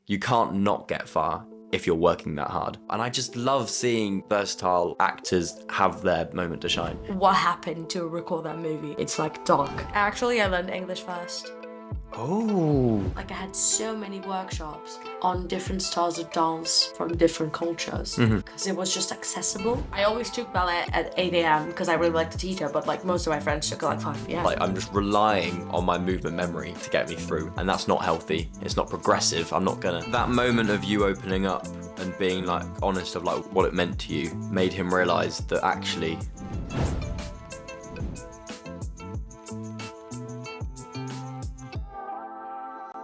you can't not get far if you're working that hard. And I just love seeing versatile actors have their moment to shine. What happened to record that movie? It's like dark. Actually, I learned English first. Oh. Like I had so many workshops on different styles of dance from different cultures because it was just accessible. I always took ballet at 8 a.m. because I really liked the teacher, but like most of my friends took it like 5 p.m. Like I'm just relying on my movement memory to get me through, and that's not healthy. It's not progressive. I'm not gonna. That moment of you opening up and being like honest of like what it meant to you made him realize that actually.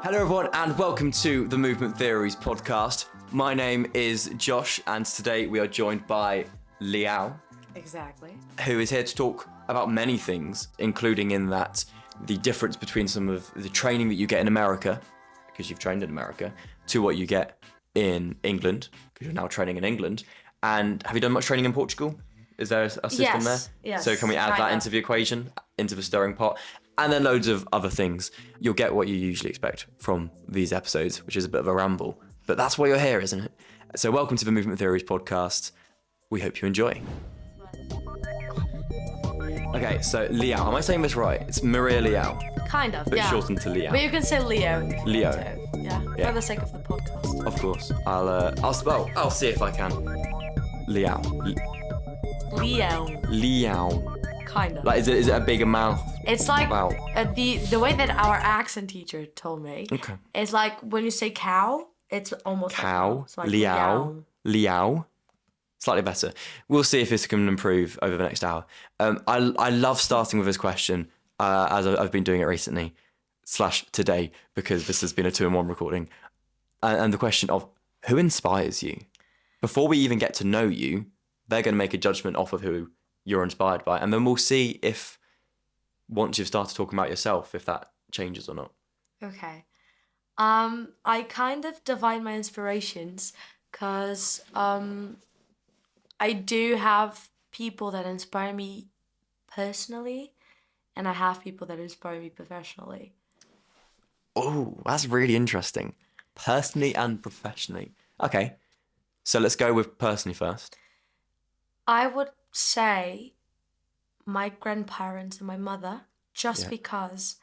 Hello everyone and welcome to the Movement Theories podcast. My name is Josh and today we are joined by Leão. Exactly. Who is here to talk about many things, including in that the difference between some of the training that you get in America, because you've trained in America, to what you get in England, because you're now training in England. And have you done much training in Portugal? Is there a system there? Yes. So can we add that into the equation, into the stirring pot? And then loads of other things. You'll get what you usually expect from these episodes, which is a bit of a ramble. But that's why you're here, isn't it? So welcome to the Movement Theories podcast. We hope you enjoy. Okay, so Leão. Am I saying this right? It's Maria Leão. Kind of, But shortened to Leão. But you can say Leo. Leo. Too. Yeah, for the sake of the podcast. Of course. I'll see if I can. Leão. Leão. Kind of. Like, is it a bigger mouth? It's like Wow. The way that our accent teacher told me. Okay. It's like when you say cow, it's almost Cow. like so like Leão. Slightly better. We'll see if this can improve over the next hour. I love starting with this question, as I've been doing it recently, / today, because this has been a 2-in-1 recording. And the question of who inspires you? Before we even get to know you, they're going to make a judgment off of who you're inspired by. And then we'll see if, once you've started talking about yourself, if that changes or not. Okay. I kind of divide my inspirations because I do have people that inspire me personally, and I have people that inspire me professionally. Oh, that's really interesting. Personally and professionally. Okay. So let's go with personally first. I would say my grandparents and my mother, just because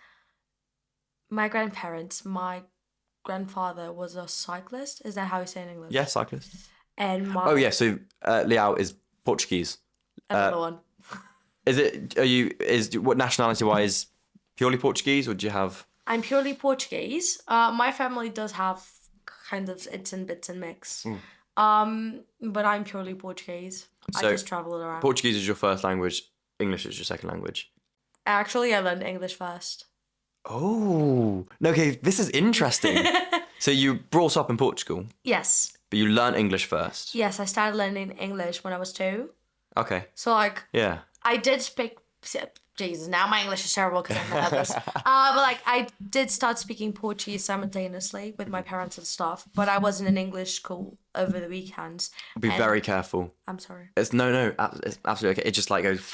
my grandparents, my grandfather was a cyclist. Is that how you say it in English? Yeah, cyclist. And so Leão is Portuguese. Another one. What nationality wise, purely Portuguese, or do you have? I'm purely Portuguese. My family does have kind of its and bits and mix. But I'm purely Portuguese. So I just travel around. Portuguese is your first language, English is your second language. Actually, I learned English first. Oh, no, okay, this is interesting. So you brought up in Portugal? Yes. But you learned English first? Yes, I started learning English when I was 2. Okay. So like, yeah, I did speak. Jesus, now my English is terrible because I've had this. But like, I did start speaking Portuguese simultaneously with my parents and stuff. But I was in an English school over the weekends. Be very careful. I'm sorry. It's absolutely okay. It just like goes.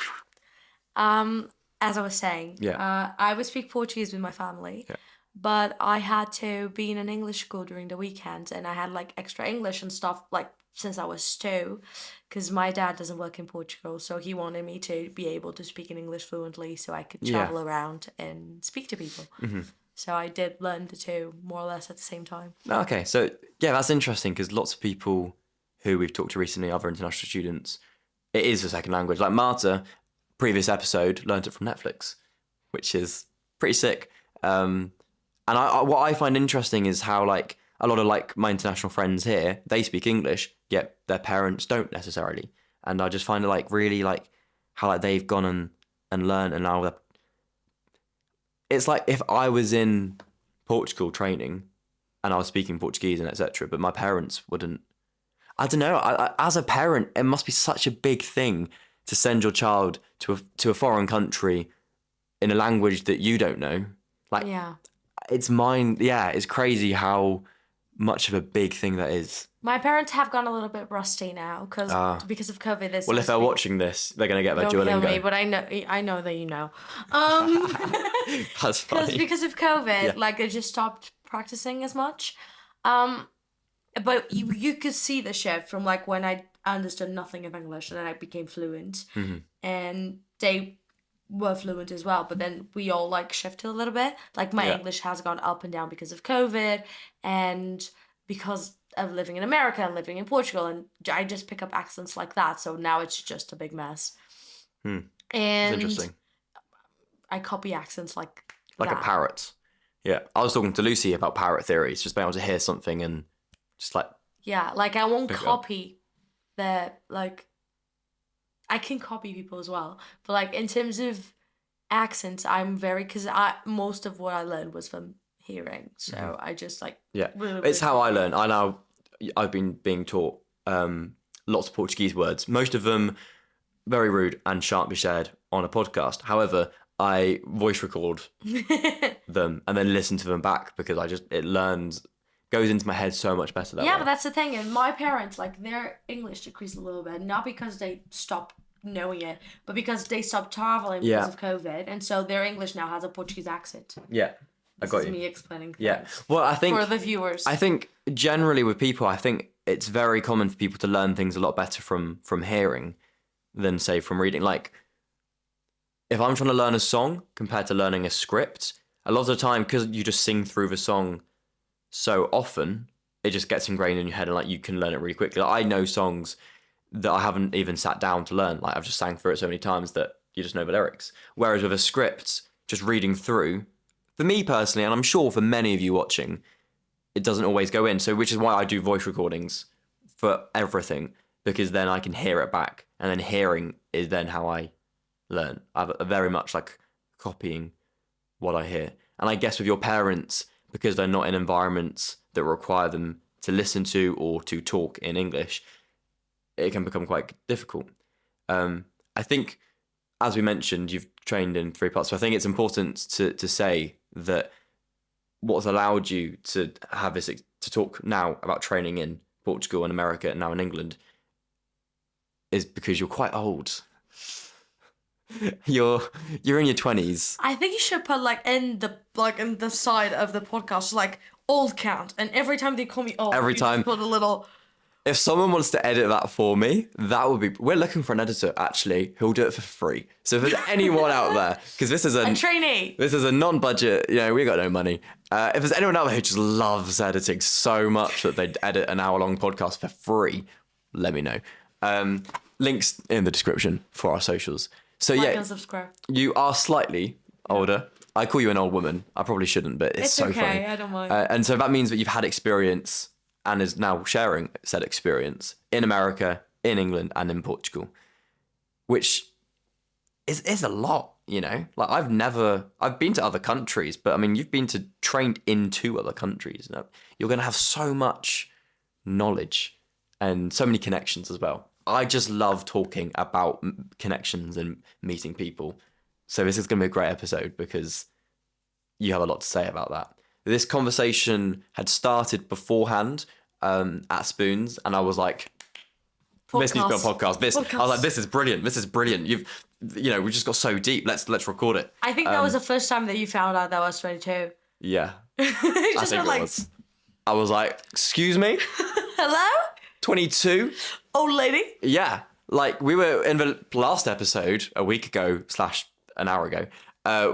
As I was saying, I would speak Portuguese with my family. Yeah. But I had to be in an English school during the weekends, and I had like extra English and stuff like since I was 2, because my dad doesn't work in Portugal, so he wanted me to be able to speak in English fluently so I could travel around and speak to people. Mm-hmm. So I did learn the 2 more or less at the same time. Okay, so yeah, that's interesting because lots of people who we've talked to recently, other international students, it is a second language. Like Marta, previous episode, learned it from Netflix, which is pretty sick. And what I find interesting is how like a lot of like my international friends here, they speak English, yet their parents don't necessarily. And I just find it like really like how like they've gone and learned, and now it's like if I was in Portugal training and I was speaking Portuguese and etc., but my parents wouldn't. I don't know. As a parent, it must be such a big thing to send your child to a foreign country in a language that you don't know. Like, it's crazy how much of a big thing that is. My parents have gone a little bit rusty now because of COVID. Well, if they're watching this, they're going to get their Duolingo. Don't kill me, but I know that you know. That's funny. Because of COVID, like they just stopped practicing as much. But you could see the shift from like when I understood nothing of English and then I became fluent, and they were fluent as well. But then we all like shifted a little bit. Like my Yeah. English has gone up and down because of COVID and because of living in America and living in Portugal, and I just pick up accents like that. So now it's just a big mess. It's And interesting. I copy accents like Like that. a parrot. Yeah. I was talking to Lucy about parrot theories, just being able to hear something and just like, Yeah, like I won't Pick it up. copy the like. I can copy people as well, but like in terms of accents, I'm very because I most of what I learned was from hearing, so I just like yeah. really, It's how I copy. learn. I've been being taught lots of Portuguese words, most of them very rude and shan't be shared on a podcast. However, I voice record them and then listen to them back because it goes into my head so much better that Yeah, way. but that's the thing. And my parents, like, their English decreased a little bit, not because they stopped knowing it, but because they stopped traveling because of COVID, and so their English now has a Portuguese accent. Yeah, I This got is you. me explaining things. Yeah. Well, I think for the viewers. I think generally with people, I think it's very common for people to learn things a lot better from hearing than say from reading. Like if I'm trying to learn a song compared to learning a script, a lot of the time because you just sing through the song so often, it just gets ingrained in your head and like you can learn it really quickly. Like, I know songs that I haven't even sat down to learn. Like I've just sang through it so many times that you just know the lyrics. Whereas with a script, just reading through, for me personally, and I'm sure for many of you watching, it doesn't always go in. So which is why I do voice recordings for everything, because then I can hear it back. And then hearing is then how I learn. I'm very much like copying what I hear. And I guess with your parents, because they're not in environments that require them to listen to or to talk in English, it can become quite difficult. I think, as we mentioned, you've trained in 3 parts. So I think it's important to say that what's allowed you to have this, to talk now about training in Portugal and America and now in England, is because you're quite old. You're in your 20s. I think you should put in the side of the podcast like old count, and every time they call me old, Every you time- just put a little. If someone wants to edit that for me, that would be. We're looking for an editor actually who'll do it for free. So if there's anyone out there, because this is A trainee. this is a non-budget. We got no money. If there's anyone out there who just loves editing so much that they'd edit an hour-long podcast for free, let me know. Links in the description for our socials. So Like yeah, and subscribe. you are slightly older. I call you an old woman. I probably shouldn't, but it's so okay, funny. I don't mind. And so that means that you've had experience and is now sharing said experience in America, in England, and in Portugal, which is a lot, Like I've been to other countries, but I mean, you've been trained into other countries. You're going to have so much knowledge and so many connections as well. I just love talking about connections and meeting people. So this is going to be a great episode because you have a lot to say about that. This conversation had started beforehand at Spoons, and I was like, "This needs to be a podcast." I was like, "This is brilliant. This is brilliant. We just got so deep. Let's record it." I think that was the first time that you found out that I was 22. Yeah, You I just think were it was. I was like, "Excuse me, hello? 22? Old lady? Yeah." Like we were in the last episode a week ago / an hour ago.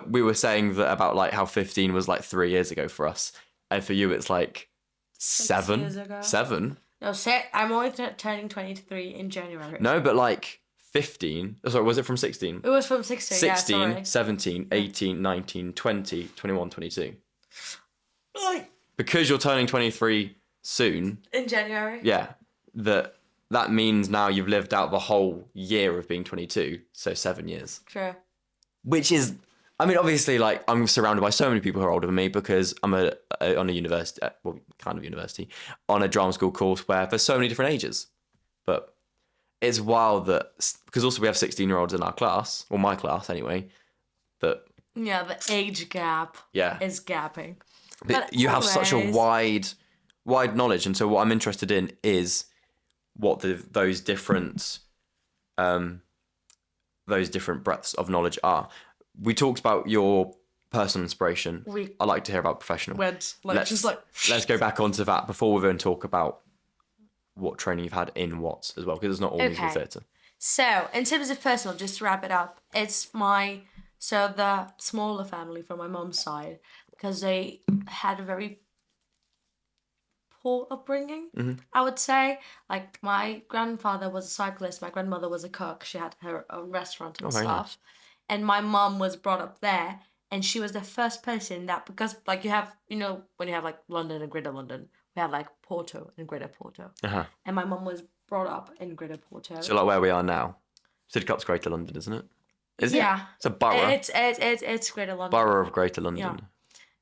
We were saying that about like how 15 was like 3 years ago for us, and for you it's like 7 years ago. 7. No, I'm only turning 23 in January. No, but like 15. Sorry, was it from 16? It was from 16, 16, yeah, sorry. 17, 18, 19, 20, 21, 22. Like, Because you're turning 23 soon, in January? yeah, that means now you've lived out the whole year of being 22, so 7 years. True. Which is, I mean, obviously, like, I'm surrounded by so many people who are older than me because I'm on a university, kind of university, on a drama school course where there's so many different ages. But it's wild that, because also we have 16-year-olds in our class, or my class anyway, that, Yeah, the age gap yeah. is gapping. But you have such a anyways- wide knowledge, and so what I'm interested in is what those different breadths of knowledge are. We talked about your personal inspiration, I'd like to hear about professional. Let's go back onto that before we then talk about what training you've had in what as well, because it's not all musical theatre. So, in terms of personal, just to wrap it up, it's the smaller family from my mom's side, because they had a very poor upbringing, I would say. Like, my grandfather was a cyclist, my grandmother was a cook, she had her own restaurant and stuff. Nice. And my mom was brought up there, and she was the first person that, because, like, you have, when you have, like, London and Greater London, we have, like, Porto and Greater Porto. And my mom was brought up in Greater Porto. So, like, where we are now, Sidcup's Greater London, isn't it? Is it? Yeah. It's a borough. It's Greater London. Borough of Greater London. Yeah.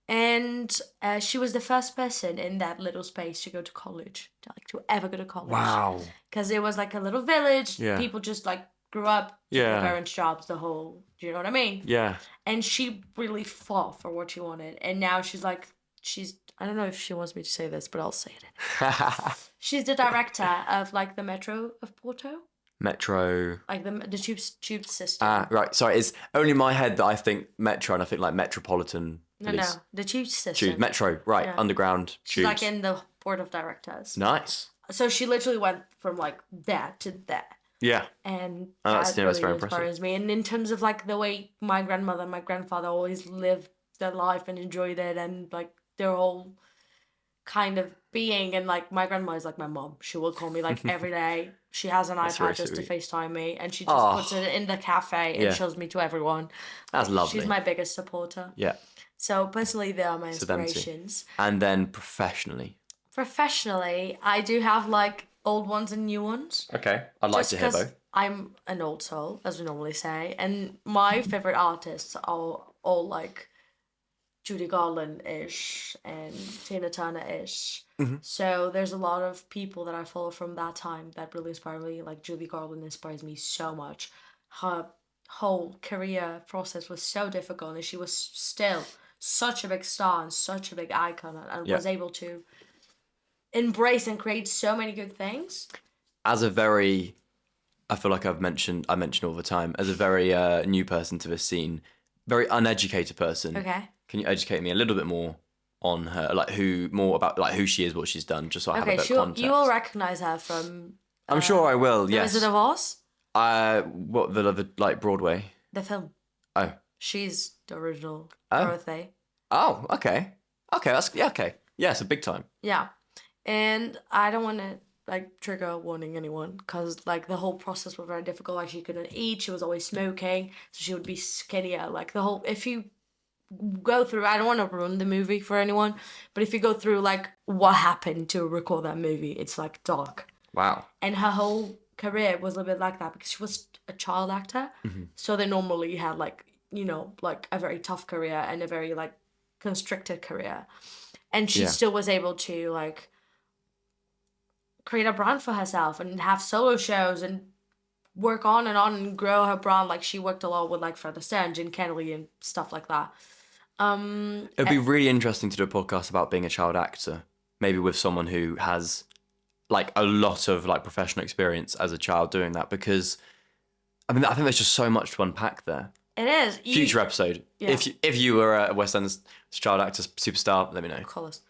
And she was the first person in that little space to go to college, to ever go to college. Wow. Because it was like a little village. Yeah. People just like grew up, took their parents' jobs, do you know what I mean? Yeah. And she really fought for what she wanted. And now I don't know if she wants me to say this, but I'll say it. She's the director of like the Metro of Porto. Metro. Like the tube system. Right. Sorry, it's only in my head that I think Metro and I think like Metropolitan Police. No, the tube system. Metro, right, yeah. Underground tubes. She's like in the board of directors. Nice. So she literally went from like that to that. Yeah. And that's very inspires impressive. me. And in terms of like the way my grandmother and my grandfather always lived their life and enjoyed it, and like their whole kind of being, and like my grandma is like my mom. She will call me like every day. She has an iPad just to FaceTime me, and she just puts it in the cafe and shows me to everyone. That's lovely. She's my biggest supporter. Yeah. So personally, they are my inspirations. And then professionally? Professionally, I do have like old ones and new ones. Okay, I'd like to hear both. I'm an old soul, as we normally say, and my favorite artists are all like Judy Garland-ish and Tina Turner-ish. Mm-hmm. So there's a lot of people that I follow from that time that really inspire me. Like Judy Garland inspires me so much. Her whole career process was so difficult, and she was still such a big star and such a big icon, and was able to embrace and create so many good things. I feel like I mention all the time, as a very new person to the scene, very uneducated person. Okay. Can you educate me a little bit more on her, like more about like who she is, what she's done, just so I have a bit of context? You will recognize her from. I'm sure I will. Yes. Wizard of Oz. What the like Broadway? The film. Oh. She's the original Dorothy. Oh, okay. Okay, okay. Yeah, it's a big time. Yeah, and I don't want to like trigger warning anyone, because like the whole process was very difficult. Like she couldn't eat. She was always smoking, so she would be skinnier. Like if you go through, I don't want to ruin the movie for anyone, but if you go through like what happened to record that movie, it's like dark. Wow. And her whole career was a little bit like that, because she was a child actor. Mm-hmm. So they normally had like, like a very tough career and a very like constricted career. And she still was able to like create a brand for herself and have solo shows and work on and grow her brand. Like she worked a lot with like Fred Astaire and Gene Kelly and stuff like that. It'd be really interesting to do a podcast about being a child actor, maybe with someone who has like a lot of like professional experience as a child doing that, because I think there's just so much to unpack there. It is. Future episode. Yeah. If you were a West End child actor superstar, let me know. Call us.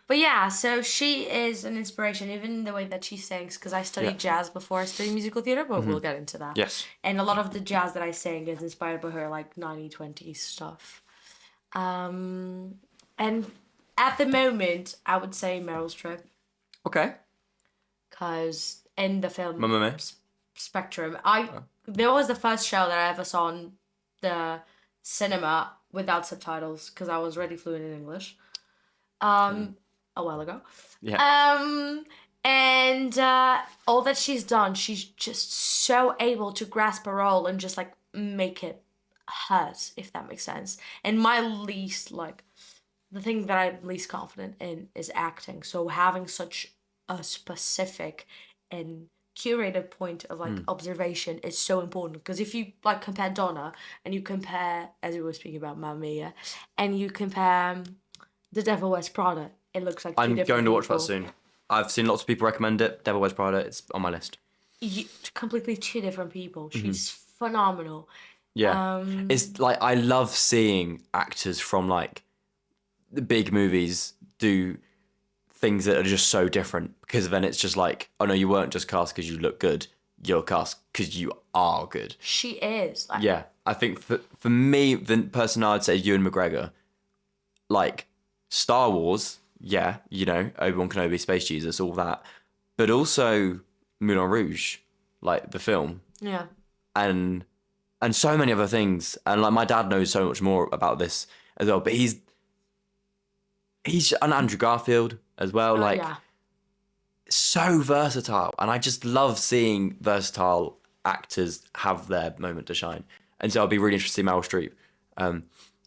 But yeah, so she is an inspiration, even in the way that she sings, because I studied jazz before I studied musical theatre, but we'll get into that. Yes. And a lot of the jazz that I sing is inspired by her, like 1920s stuff. And at the moment, I would say Meryl Streep. Okay. Because in the film Mamma spectrum, there was the first show that I ever saw in the cinema without subtitles, because I was already fluent in English. A while ago. Yeah. And all that she's done, she's just so able to grasp a role and just like make it hers, if that makes sense. And the thing that I'm least confident in is acting. So having such a specific and curated point of like observation is so important, because if you like compare Donna and you compare, as we were speaking about Mamma Mia, and you compare The Devil Wears Prada, it looks like I'm going to watch that soon. I've seen lots of people recommend it. Devil Wears Prada, it's on my list. Completely two different people. She's phenomenal. Yeah. It's like, I love seeing actors from like the big movies do things that are just so different, because then it's just like, oh no, you weren't just cast because you look good. You're cast because you are good. She is. Like, Yeah. I think for me, the person I'd say is Ewan McGregor. Like, Star Wars, yeah, you know, Obi-Wan Kenobi, Space Jesus, all that. But also Moulin Rouge, like the film. yeah. And so many other things. And like, my dad knows so much more about this as well. But he's an Andrew Garfield as well. Like, Yeah. so versatile. And I just love seeing versatile actors have their moment to shine. And so I'll be really interested in Meryl Streep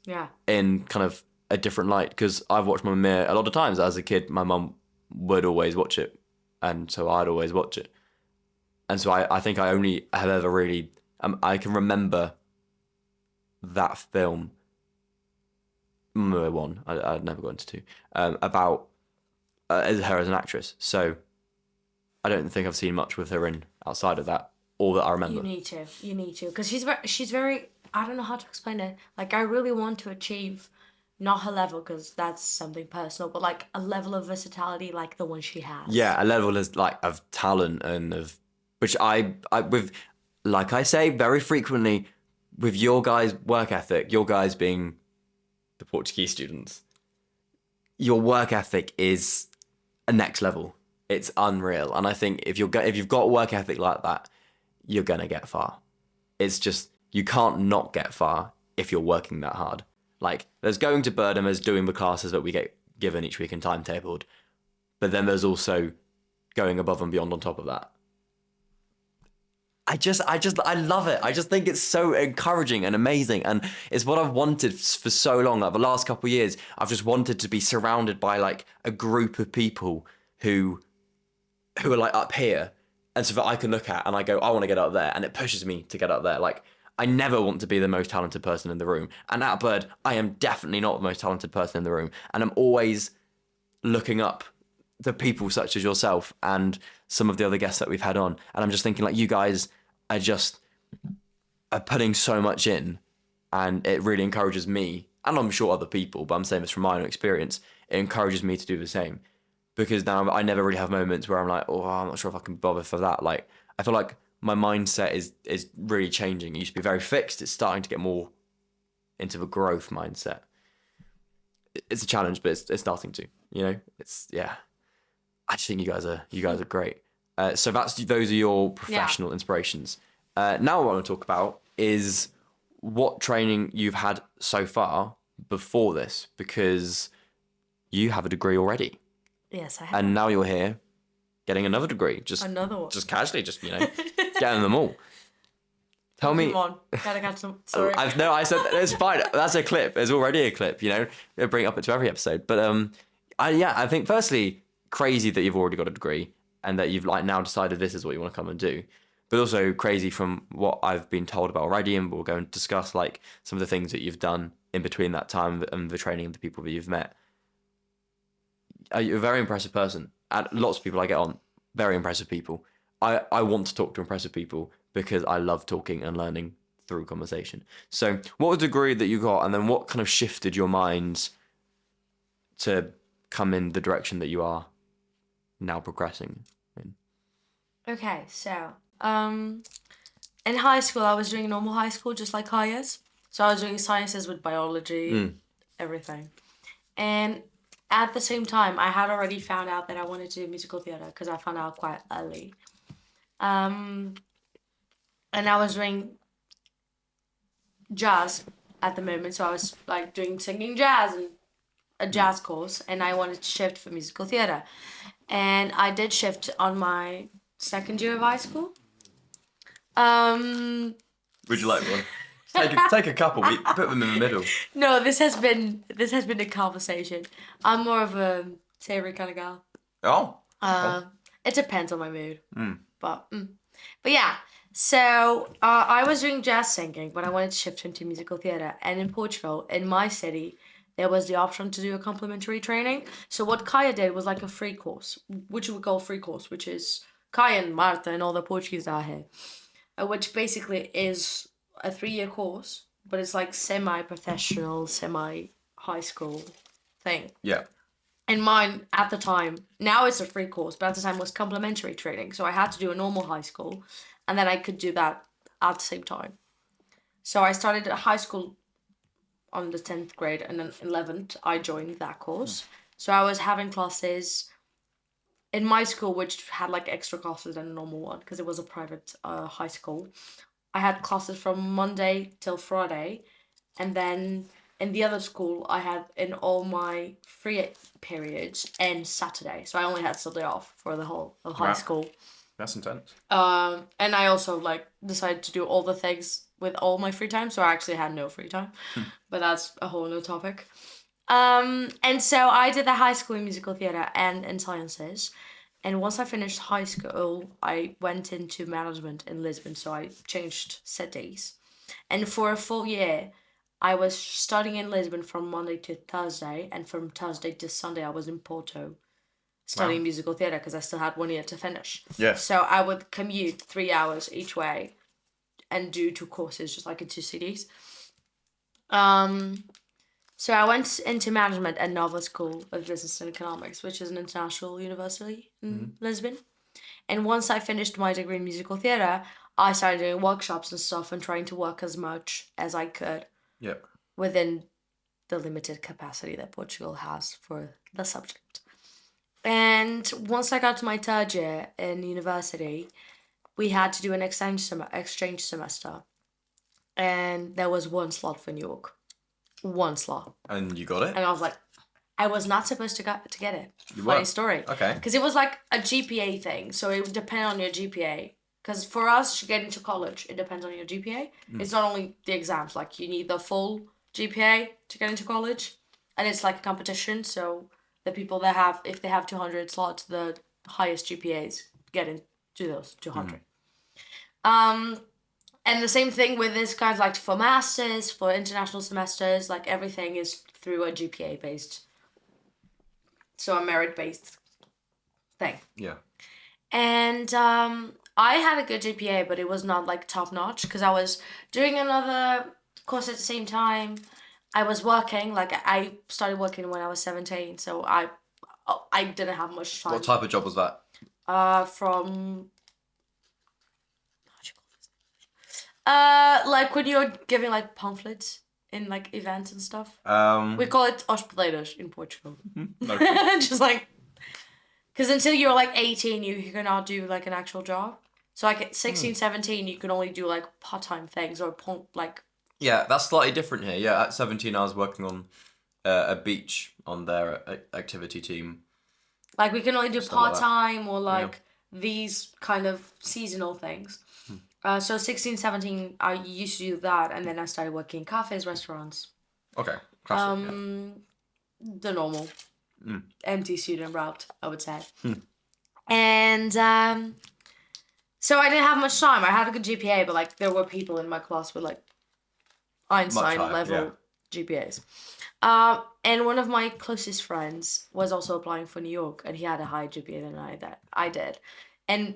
Yeah. in kind of a different light, because I've watched Mamma Mia a lot of times. As a kid, my mum would always watch it, and so I'd always watch it. And so I think I only have ever really, I can remember that film, Mamma Mia 1, I'd never got into 2, about her as an actress. So I don't think I've seen much with her in outside of that, all that I remember. You need to, because she's very, I don't know how to explain it. Like, I really want to achieve, not her level, because that's something personal, but like a level of versatility like the one she has. Yeah, a level of talent, and of which I with, like I say very frequently, with your guys' work ethic, your guys being the Portuguese students, your work ethic is a next level. It's unreal, and I think if you've got a work ethic like that, you're gonna get far. It's just, you can't not get far if you're working that hard. Like, there's going to Burren, there's doing the classes that we get given each week and timetabled, but then there's also going above and beyond on top of that. I love it. I just think it's so encouraging and amazing, and it's what I've wanted for so long. Like, the last couple of years, I've just wanted to be surrounded by like a group of people who are like up here, and so that I can look at and I go, I want to get up there, and it pushes me to get up there. Like, I never want to be the most talented person in the room, and at Bird, I am definitely not the most talented person in the room, and I'm always looking up to people such as yourself and some of the other guests that we've had on, and I'm just thinking, like, you guys are putting so much in, and it really encourages me, and I'm sure other people, but I'm saying this from my own experience, it encourages me to do the same, because now I never really have moments where I'm like, oh, I'm not sure if I can bother for that. Like, I feel like my mindset is really changing. It used to be very fixed. It's starting to get more into the growth mindset. It's a challenge, but it's starting to, you know, I just think you guys are great. So those are your professional inspirations. Now what I want to talk about is what training you've had so far before this, because you have a degree already. Yes, I have. And now you're here getting another degree. Another one. Just casually, just, you know, getting them all. Tell me. Come on. Gotta catch some. Sorry. I said it's fine. That's a clip. There's already a clip, you know. We'll bring it up into every episode. But I think firstly, crazy that you've already got a degree and that you've like now decided this is what you want to come and do. But also crazy from what I've been told about already, and we'll go and discuss like some of the things that you've done in between that time and the training of the people that you've met. You're a very impressive person. And lots of people I get on, very impressive people. I want to talk to impressive people because I love talking and learning through conversation. So what was the degree that you got, and then what kind of shifted your mind to come in the direction that you are now progressing in? Okay, so in high school I was doing normal high school just like Kaya's. So I was doing sciences with biology, everything. And at the same time, I had already found out that I wanted to do musical theatre because I found out quite early. And I was doing jazz at the moment, so I was like doing singing jazz and a jazz course, and I wanted to shift for musical theatre. And I did shift on my second year of high school. Would you like one? Take a couple. We put them in the middle. No, this has been a conversation. I'm more of a savory kind of girl. Oh. Okay. It depends on my mood. But yeah. So I was doing jazz singing, but I wanted to shift into musical theatre. And in Portugal, in my city, there was the option to do a complimentary training. So what Kaya did was like a free course, which we call free course, which is Kaya and Marta and all the Portuguese are here, which basically is a 3-year course, but it's like semi-professional, semi-high school thing. Yeah. And mine at the time, now it's a free course, but at the time was complementary training. So I had to do a normal high school, and then I could do that at the same time. So I started at high school on the 10th grade, and then 11th I joined that course. So I was having classes in my school, which had like extra classes than a normal one because it was a private high school. I had classes from Monday till Friday, and then in the other school I had in all my free periods and Saturday. So I only had Sunday off for the whole of high school. That's intense. And I also like decided to do all the things with all my free time, so I actually had no free time. But that's a whole other topic. And so I did the high school in musical theatre and in sciences. And once I finished high school, I went into management in Lisbon, so I changed cities. And for a full year, I was studying in Lisbon from Monday to Thursday, and from Thursday to Sunday, I was in Porto studying musical theatre because I still had 1 year to finish. Yeah. So I would commute 3 hours each way and do 2 courses, just like in 2 cities. So I went into management at Nova School of Business and Economics, which is an international university in Lisbon. And once I finished my degree in musical theatre, I started doing workshops and stuff and trying to work as much as I could within the limited capacity that Portugal has for the subject. And once I got to my 3rd year in university, we had to do an exchange semester. And there was 1 slot for New York. 1 slot. And you got it? And I was like, I was not supposed to get it. Funny story. Okay. Because it was like a GPA thing. So it would depend on your GPA. Because for us to get into college, it depends on your GPA. It's not only the exams. Like, you need the full GPA to get into college. And it's like a competition. So the people that have, if they have 200 slots, the highest GPAs get into those 200. And the same thing with this kind of like for masters, for international semesters, like everything is through a GPA based, so a merit based thing. Yeah. And I had a good GPA, but it was not like top notch because I was doing another course at the same time. I was working, like I started working when I was 17, so I didn't have much time. What type of job was that? From like when you're giving like pamphlets in like events and stuff. We call it hospedeiros in Portugal. Okay. Just like, because until you're like 18, you cannot do like an actual job. So like at 16, 17, you can only do like part-time things or like. Yeah, that's slightly different here. Yeah, at 17, I was working on a beach on their activity team. Like we can only do part-time or like these kind of seasonal things. So 16, 17, I used to do that, and then I started working in cafes, restaurants. Okay. Classic, The normal empty student route, I would say. And so I didn't have much time. I had a good GPA, but like there were people in my class with like Einstein level GPAs. And one of my closest friends was also applying for New York, and he had a higher GPA than I did. And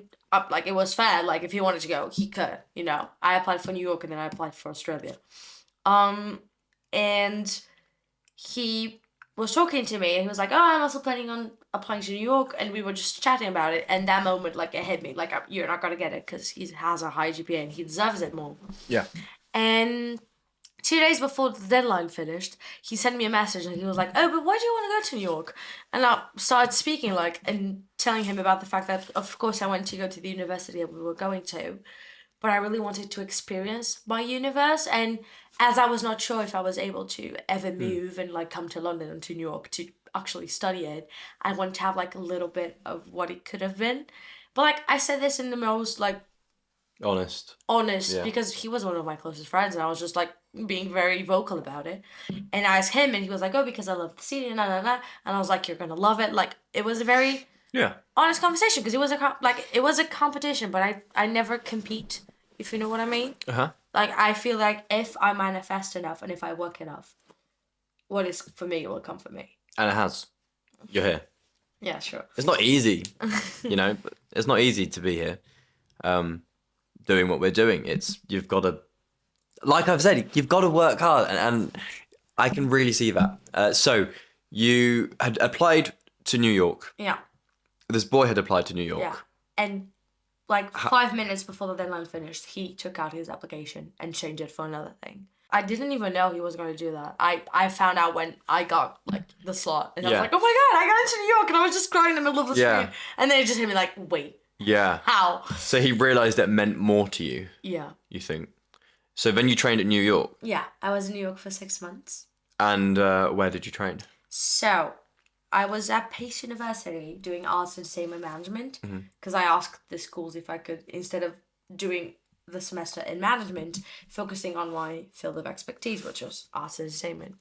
like it was fair, like if he wanted to go, he could, you know. I applied for New York and then I applied for Australia. And he was talking to me and he was like, oh, I'm also planning on applying to New York, and we were just chatting about it, and that moment like it hit me, like you're not gonna get it because he has a high GPA and he deserves it more. Yeah. And 2 days before the deadline finished, he sent me a message and he was like, oh, but why do you want to go to New York? And I started speaking like and telling him about the fact that of course I went to go to the university that we were going to, but I really wanted to experience my universe. And as I was not sure if I was able to ever move and like come to London and to New York to actually study it, I wanted to have like a little bit of what it could have been. But like I said this in the most like honest because he was one of my closest friends, and I was just like being very vocal about it. And I asked him and he was like, oh, because I love the city and and I was like, you're gonna love it. Like it was a very honest conversation because it was a competition, but I never compete, if you know what I mean. Like I feel like if I manifest enough and if I work enough, what is for me will come for me. And it has. You're here. Yeah, sure. It's not easy, you know, but it's not easy to be here doing what we're doing. You've got to like I've said, you've got to work hard, and I can really see that. So you had applied to New York. Yeah. This boy had applied to New York. Yeah. And like 5 minutes before the deadline finished, he took out his application and changed it for another thing. I didn't even know he was going to do that. I found out when I got like the slot, and I was like, oh my God, I got into New York, and I was just crying in the middle of the screen. And then it just hit me like, wait. Yeah. How? So he realised it meant more to you. Yeah. You think? So then you trained at New York. Yeah, I was in New York for 6 months. And where did you train? So, I was at Pace University doing arts and entertainment management because I asked the schools if I could, instead of doing the semester in management, focusing on my field of expertise, which was arts and entertainment.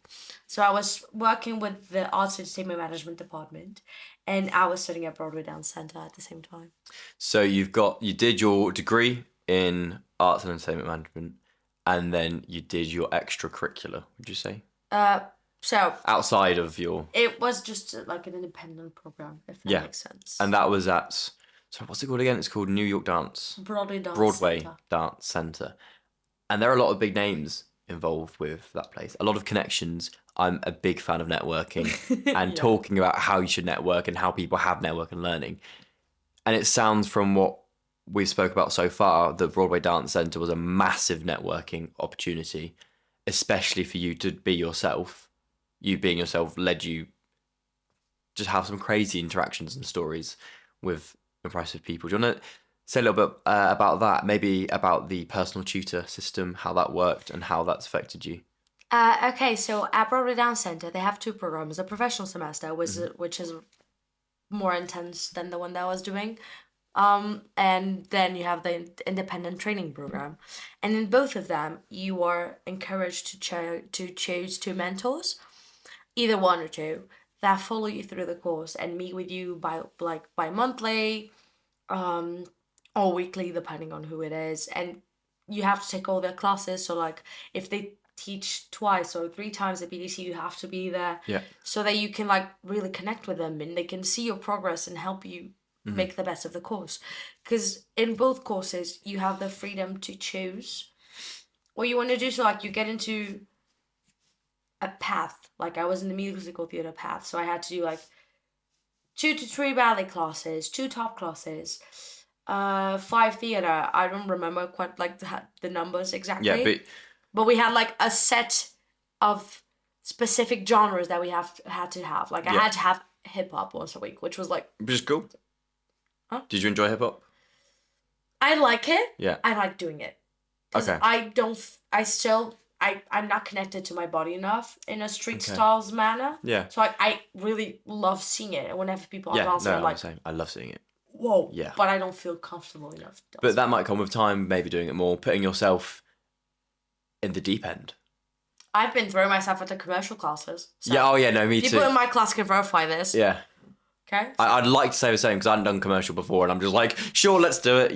So I was working with the arts and entertainment management department, and I was studying at Broadway Dance Center at the same time. So you did your degree in arts and entertainment management, and then you did your extracurricular, would you say? So outside of your... It was just like an independent program, if that makes sense. And that was at... So what's it called again? It's called New York Dance. Broadway Dance Center. And there are a lot of big names involved with that place. A lot of connections. I'm a big fan of networking and talking about how you should network and how people have network and learning. And it sounds from what we've spoke about so far that Broadway Dance Center was a massive networking opportunity, especially for you to be yourself. You being yourself led you just have some crazy interactions and stories with impressive people. Do you want to say a little bit about that? Maybe about the personal tutor system, how that worked and how that's affected you? Okay, so at Broadway Dance Center, they have two programs. A professional semester, which is more intense than the one that I was doing. And then you have the independent training program. And in both of them, you are encouraged to choose two mentors, either one or two, that follow you through the course and meet with you by monthly, or weekly, depending on who it is. And you have to take all their classes. So like if they teach twice or 3 times at BDC, you have to be there so that you can like really connect with them and they can see your progress and help you make the best of the course. Because in both courses, you have the freedom to choose what you want to do. So like you get into a path. Like I was in the musical theater path, so I had to do like 2 to 3 ballet classes, 2 top classes, 5 theater. I don't remember quite like the numbers exactly. Yeah, but we had like a set of specific genres that we had to have. Like I had to have hip hop once a week, which was like... Which is cool. Huh? Did you enjoy hip hop? I like it. Yeah. I like doing it. Okay. I'm not connected to my body enough in a street styles manner. Yeah. So I really love seeing it. And whenever people are dancing, I'm like... I love seeing it. Whoa. Yeah. But I don't feel comfortable enough. But that might come with time, maybe doing it more, putting yourself in the deep end. I've been throwing myself into commercial classes. So Me too. People in my class can verify this. Yeah. Okay. I'd like to say the same because I hadn't done commercial before and I'm just like, sure, let's do it,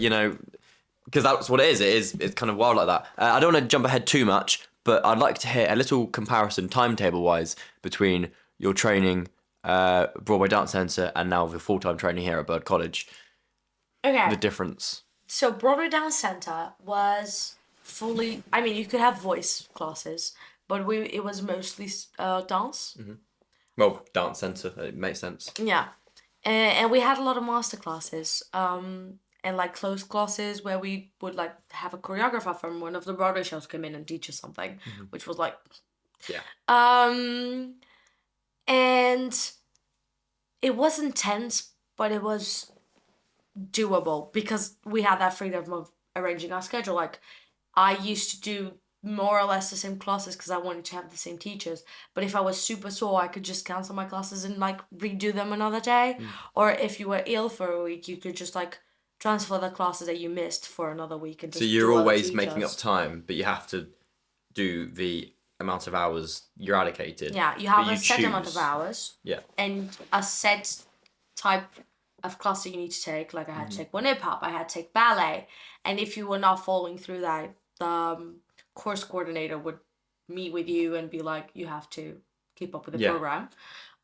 because that's what it is. It's kind of wild like that. I don't want to jump ahead too much, but I'd like to hear a little comparison timetable-wise between your training Broadway Dance Centre and now the full-time training here at Bird College. Okay. The difference. So Broadway Dance Centre was fully... I mean, you could have voice classes, but it was mostly dance. Mm-hmm. Well, Dance Centre, it makes sense. Yeah. And we had a lot of master classes. And like closed classes where we would like have a choreographer from one of the Broadway shows come in and teach us something, which was like... Yeah. And it was intense, but it was doable because we had that freedom of arranging our schedule. Like I used to do more or less the same classes because I wanted to have the same teachers. But if I was super sore, I could just cancel my classes and like redo them another day. Or if you were ill for a week, you could just like transfer the classes that you missed for another week. And just so you're always making up time, but you have to do the amount of hours you're allocated. Yeah, you have a set amount of hours. Yeah. And a set type of class that you need to take. Like I had to take one hip hop, I had to take ballet. And if you were not following through that, the course coordinator would meet with you and be like, you have to keep up with the program.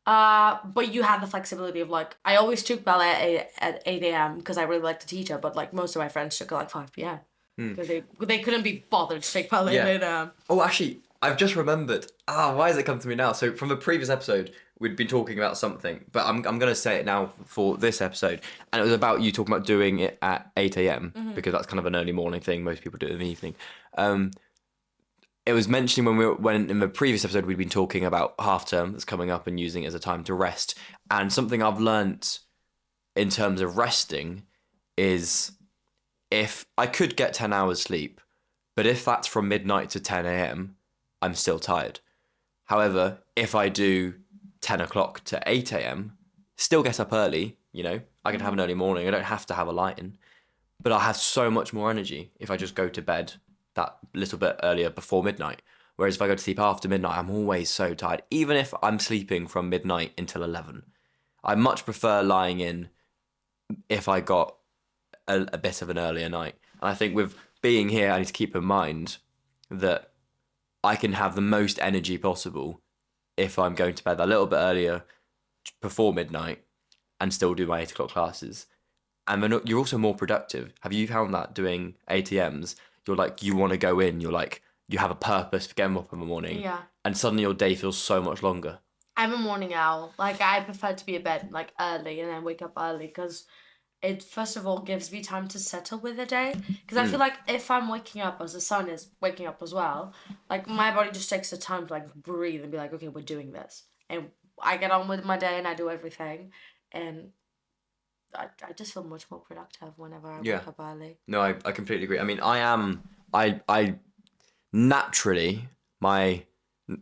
But you had the flexibility of like, I always took ballet at 8 a.m. because I really liked the teacher, but like most of my friends took it like 5 p.m. because they couldn't be bothered to take part in it. Oh, actually, I've just remembered. Why has it come to me now? So from a previous episode, we'd been talking about something, but I'm going to say it now for this episode. And it was about you talking about doing it at 8 a.m. Because that's kind of an early morning thing. Most people do it in the evening. It was mentioning when in the previous episode, we'd been talking about half term that's coming up and using it as a time to rest. And something I've learnt in terms of resting is if I could get 10 hours sleep, but if that's from midnight to 10 a.m., I'm still tired. However, if I do 10 o'clock to 8 a.m., still get up early, I can have an early morning. I don't have to have a light in, but I'll have so much more energy if I just go to bed that little bit earlier before midnight. Whereas if I go to sleep after midnight, I'm always so tired, even if I'm sleeping from midnight until 11. I much prefer lying in if I got a bit of an earlier night. And I think with being here, I need to keep in mind that I can have the most energy possible if I'm going to bed a little bit earlier before midnight and still do my 8 o'clock classes. And then you're also more productive. Have you found that doing ATMs, you're like, you want to go in, you're like, you have a purpose for getting up in the morning. Yeah. And suddenly your day feels so much longer. I'm a morning owl. Like, I prefer to be in bed, like, early and then wake up early because it, first of all, gives me time to settle with the day. Because I feel like if I'm waking up as the sun is waking up as well, like, my body just takes the time to, like, breathe and be like, okay, we're doing this. And I get on with my day and I do everything. And I just feel much more productive whenever I wake up early. No, I completely agree. I mean, I naturally, my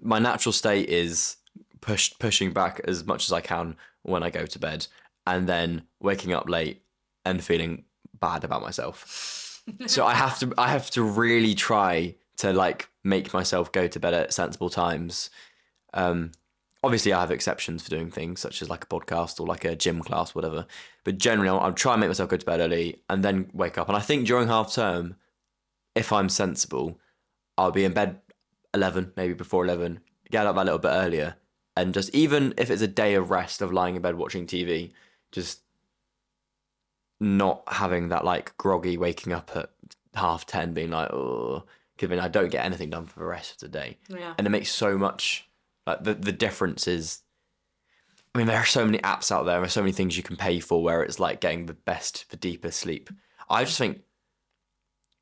natural state is pushing back as much as I can when I go to bed and then waking up late and feeling bad about myself. So I have to really try to like make myself go to bed at sensible times. Obviously I have exceptions for doing things such as like a podcast or like a gym class, whatever. But generally I'll try and make myself go to bed early and then wake up. And I think during half term, if I'm sensible, I'll be in bed 11, maybe before 11, get up a little bit earlier. And just even if it's a day of rest of lying in bed watching TV, just not having that like groggy waking up at 10:30 being like, oh, given I don't get anything done for the rest of the day. Yeah. And it makes so much, like the difference is, I mean, there are so many apps out there, there are so many things you can pay for where it's like getting the best, the deepest sleep. I just think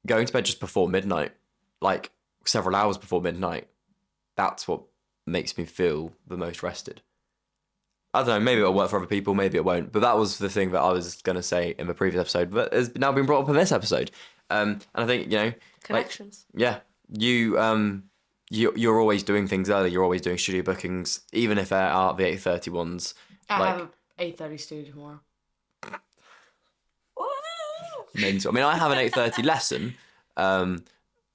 going to bed just before midnight, like several hours before midnight, that's what makes me feel the most rested. I don't know, maybe it'll work for other people, maybe it won't. But that was the thing that I was going to say in the previous episode, but it's now been brought up in this episode. And I think, connections. Like, you're always doing things early. You're always doing studio bookings, even if they are the 8:30 ones. I have an 8:30 studio tomorrow. Mental. I mean, I have an 8:30 lesson,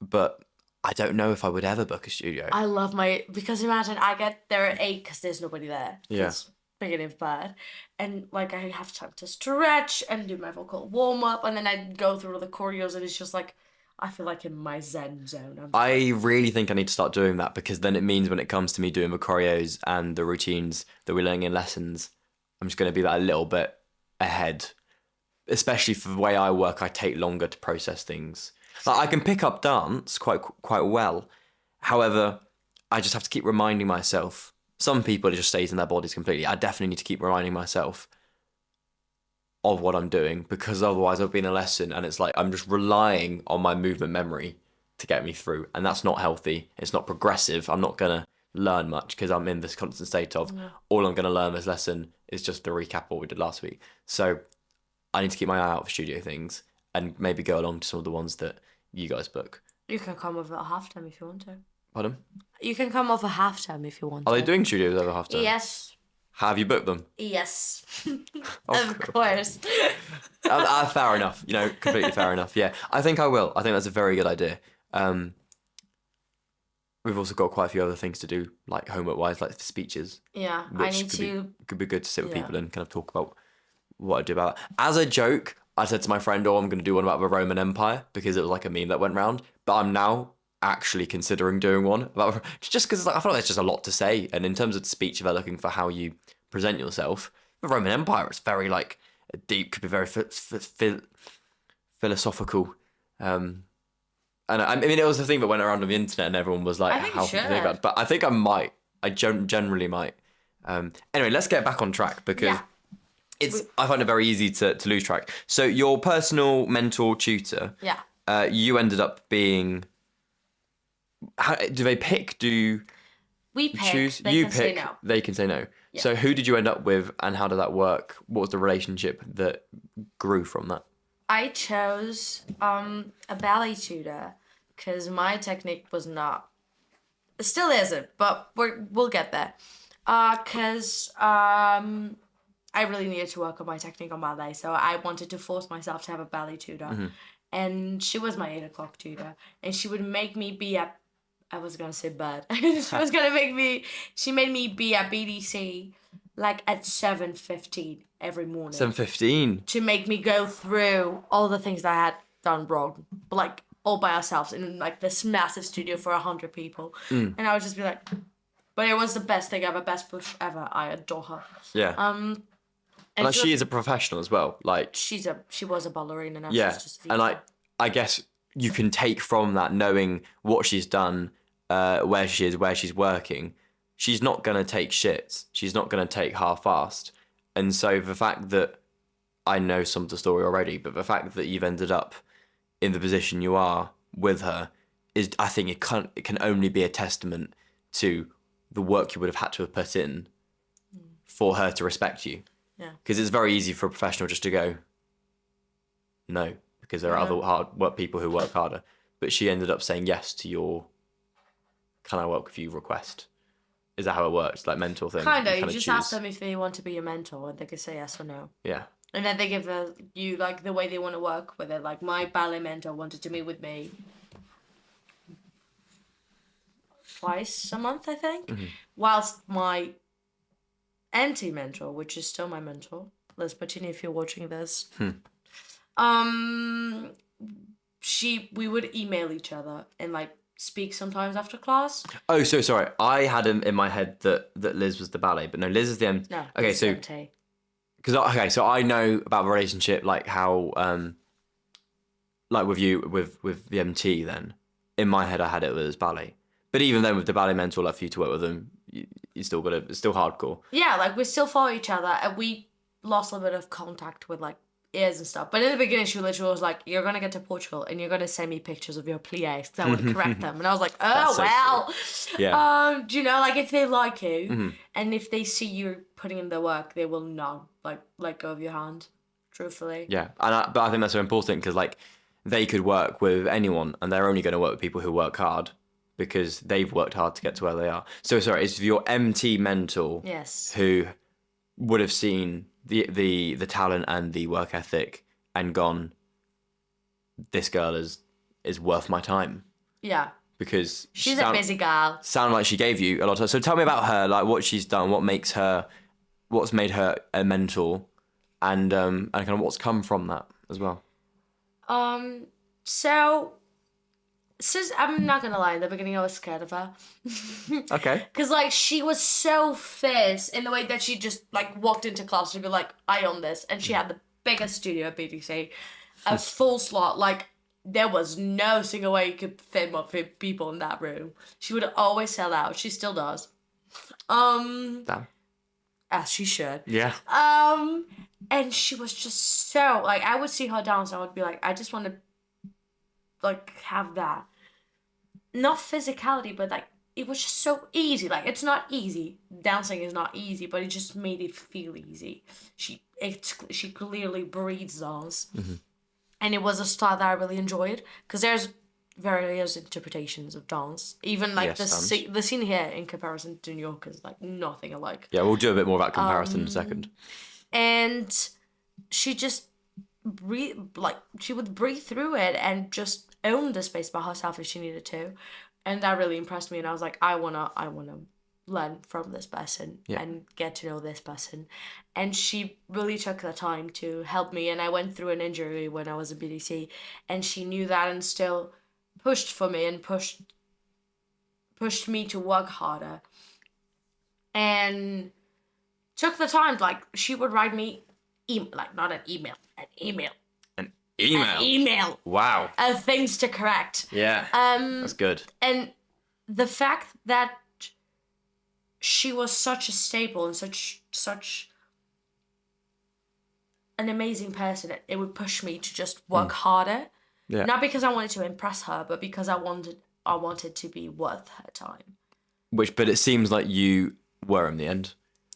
but I don't know if I would ever book a studio. I love because imagine I get there at 8 because there's nobody there. Yeah. It's beginning of bed. And like I have time to stretch and do my vocal warm up and then I go through all the choreos and it's just like, I feel like in my zen zone. I really think I need to start doing that because then it means when it comes to me doing the choreos and the routines that we're learning in lessons, I'm just going to be that a little bit ahead. Especially for the way I work, I take longer to process things. Like I can pick up dance quite well. However, I just have to keep reminding myself. Some people, it just stays in their bodies completely. I definitely need to keep reminding myself of what I'm doing because otherwise I'll be in a lesson and it's like I'm just relying on my movement memory to get me through. And that's not healthy. It's not progressive. I'm not going to learn much because I'm in this constant state of all I'm going to learn this lesson is just to recap what we did last week. So I need to keep my eye out for studio things and maybe go along to some of the ones that you guys book. You can come over at halftime if you want to. Pardon? You can come over halftime if you want to. Are they doing studios over halftime? Yes. Have you booked them? Yes. Of course. Fair enough. Completely fair enough. Yeah, I think I will. I think that's a very good idea. We've also got quite a few other things to do, like homework-wise, like speeches. Yeah, which could be good to sit with people and kind of talk about what I do about that. As a joke, I said to my friend, I'm going to do one about the Roman Empire because it was like a meme that went round. But I'm now actually considering doing one about just because I feel like there's just a lot to say. And in terms of speech, if they're looking for how you present yourself, the Roman Empire is very like deep, could be very philosophical. And I mean, it was the thing that went around on the internet, and everyone was like, I think "How you can you should. think about it?" But I think I might. I generally might. Anyway, let's get back on track because I find it very easy to lose track. So your personal mentor tutor, you ended up being. How do they pick? Do we pick? choose? They You can pick. say no. They can say no. Yeah. So who did you end up with, and how did that work? What was the relationship that grew from that? I chose a ballet tutor because my technique was not, it still isn't, but we'll get there. Because I really needed to work on my technique on ballet, so I wanted to force myself to have a ballet tutor. And she was my 8 o'clock tutor, and she would make me be at, I was gonna say bed. She made me be at BDC like at 7:15 every morning. 7:15. To make me go through all the things that I had done wrong, but like all by ourselves in like this massive studio for 100 people. And I would just be like, but it was the best thing ever, best push ever. I adore her. Yeah. And like she is a professional as well. Like she was a ballerina now. yeah, She's just and I guess you can take from that, knowing what she's done, where she is, where she's working. She's not gonna take shit. She's not gonna take half-assed. And so the fact that I know some of the story already, but the fact that you've ended up in the position you are with her is, I think it can only be a testament to the work you would have had to have put in for her to respect you. Yeah. Because it's very easy for a professional just to go, no, because there are other hard work people who work harder. But she ended up saying yes to your "can I work with you" request. Is that how it works? Like mentor thing? Kinda. You just ask them if they want to be your mentor, and they can say yes or no. Yeah. And then they give you like the way they want to work with it. Like my ballet mentor wanted to meet with me twice a month, I think. Whilst my NT mentor, which is still my mentor, Liz Patini, if you're watching this, we would email each other and like speak sometimes after class. Oh, so sorry. I had in my head that Liz was the ballet, but no, Liz is the M. No. Okay, so MT. So I know about the relationship, like how like with you with the MT. Then in my head, I had it as ballet. But even then, with the ballet mentor, like for you to work with them, you still got it's still hardcore. Yeah, like we still follow each other, and we lost a little bit of contact with like ears and stuff. But in the beginning, she literally was like, "You're gonna get to Portugal, and you're gonna send me pictures of your pliés, because I would correct them." And I was like, "Oh so well." Yeah. Do you know, like if they like you, and if they see you putting in the work, they will not like let go of your hand. Truthfully. Yeah, but I think that's so important because like they could work with anyone, and they're only going to work with people who work hard because they've worked hard to get to where they are. So sorry, it's your MT mentor, Yes, who would have seen the talent and the work ethic and gone, this girl is worth my time. Yeah. Because she's a busy girl. Sounded like she gave you a lot of time. So tell me about her, like what she's done, what's made her a mentor, and kind of what's come from that as well. So I'm not gonna lie, in the beginning I was scared of her. Okay. Because like she was so fierce in the way that she just like walked into class and be like, I own this, and she had the biggest studio at BDC, a full slot. Like there was no single way you could fit more people in that room. She would always sell out. She still does. Damn. As she should. Yeah. And she was just so like, I would see her dance and I would be like, I just want to like have that, not physicality, but like it was just so easy. Like it's not easy, dancing is not easy, but it just made it feel easy. She clearly breathes dance, and it was a style that I really enjoyed because there's various interpretations of dance. Even like the scene here in comparison to New York is like nothing alike. Yeah, we'll do a bit more about comparison in a second. And she just she would breathe through it and just own the space by herself if she needed to, and that really impressed me. And I was like, I wanna learn from this person and get to know this person. And she really took the time to help me. And I went through an injury when I was at BDC, and she knew that and still pushed for me and pushed me to work harder, and took the time. Like she would write me an email. Email. Email. Wow. Things to correct. Yeah. That's good. And the fact that she was such a staple and such an amazing person, it would push me to just work harder. Yeah. Not because I wanted to impress her, but because I wanted to be worth her time. But it seems like you were in the end,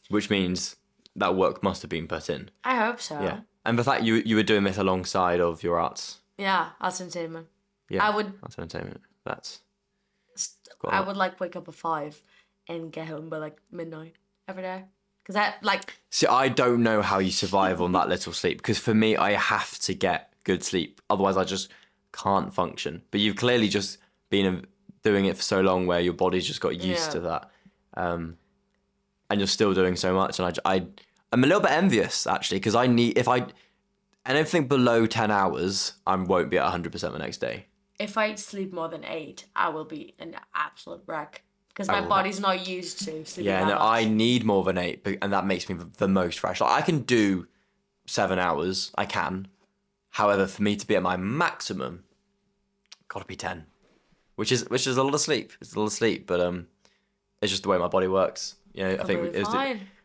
which means that work must have been put in. I hope so. Yeah. And the fact you were doing this alongside of your arts. Yeah, arts entertainment. Yeah. I would. Arts entertainment. I would like wake up at 5 and get home by like midnight every day. Because I like. See, I don't know how you survive on that little sleep. Because for me, I have to get good sleep. Otherwise, I just can't function. But you've clearly just been doing it for so long where your body's just got used to that. And you're still doing so much. And I'm a little bit envious, actually, because anything below 10 hours, I won't be at 100% the next day. If I sleep more than 8, I will be an absolute wreck. Because my body's not used to sleeping that much. I need more than 8, and that makes me the most fresh. Like, I can do 7 hours, I can. However, for me to be at my maximum, gotta be 10. Which is a lot of sleep. It's a lot of sleep, but it's just the way my body works. You know, I think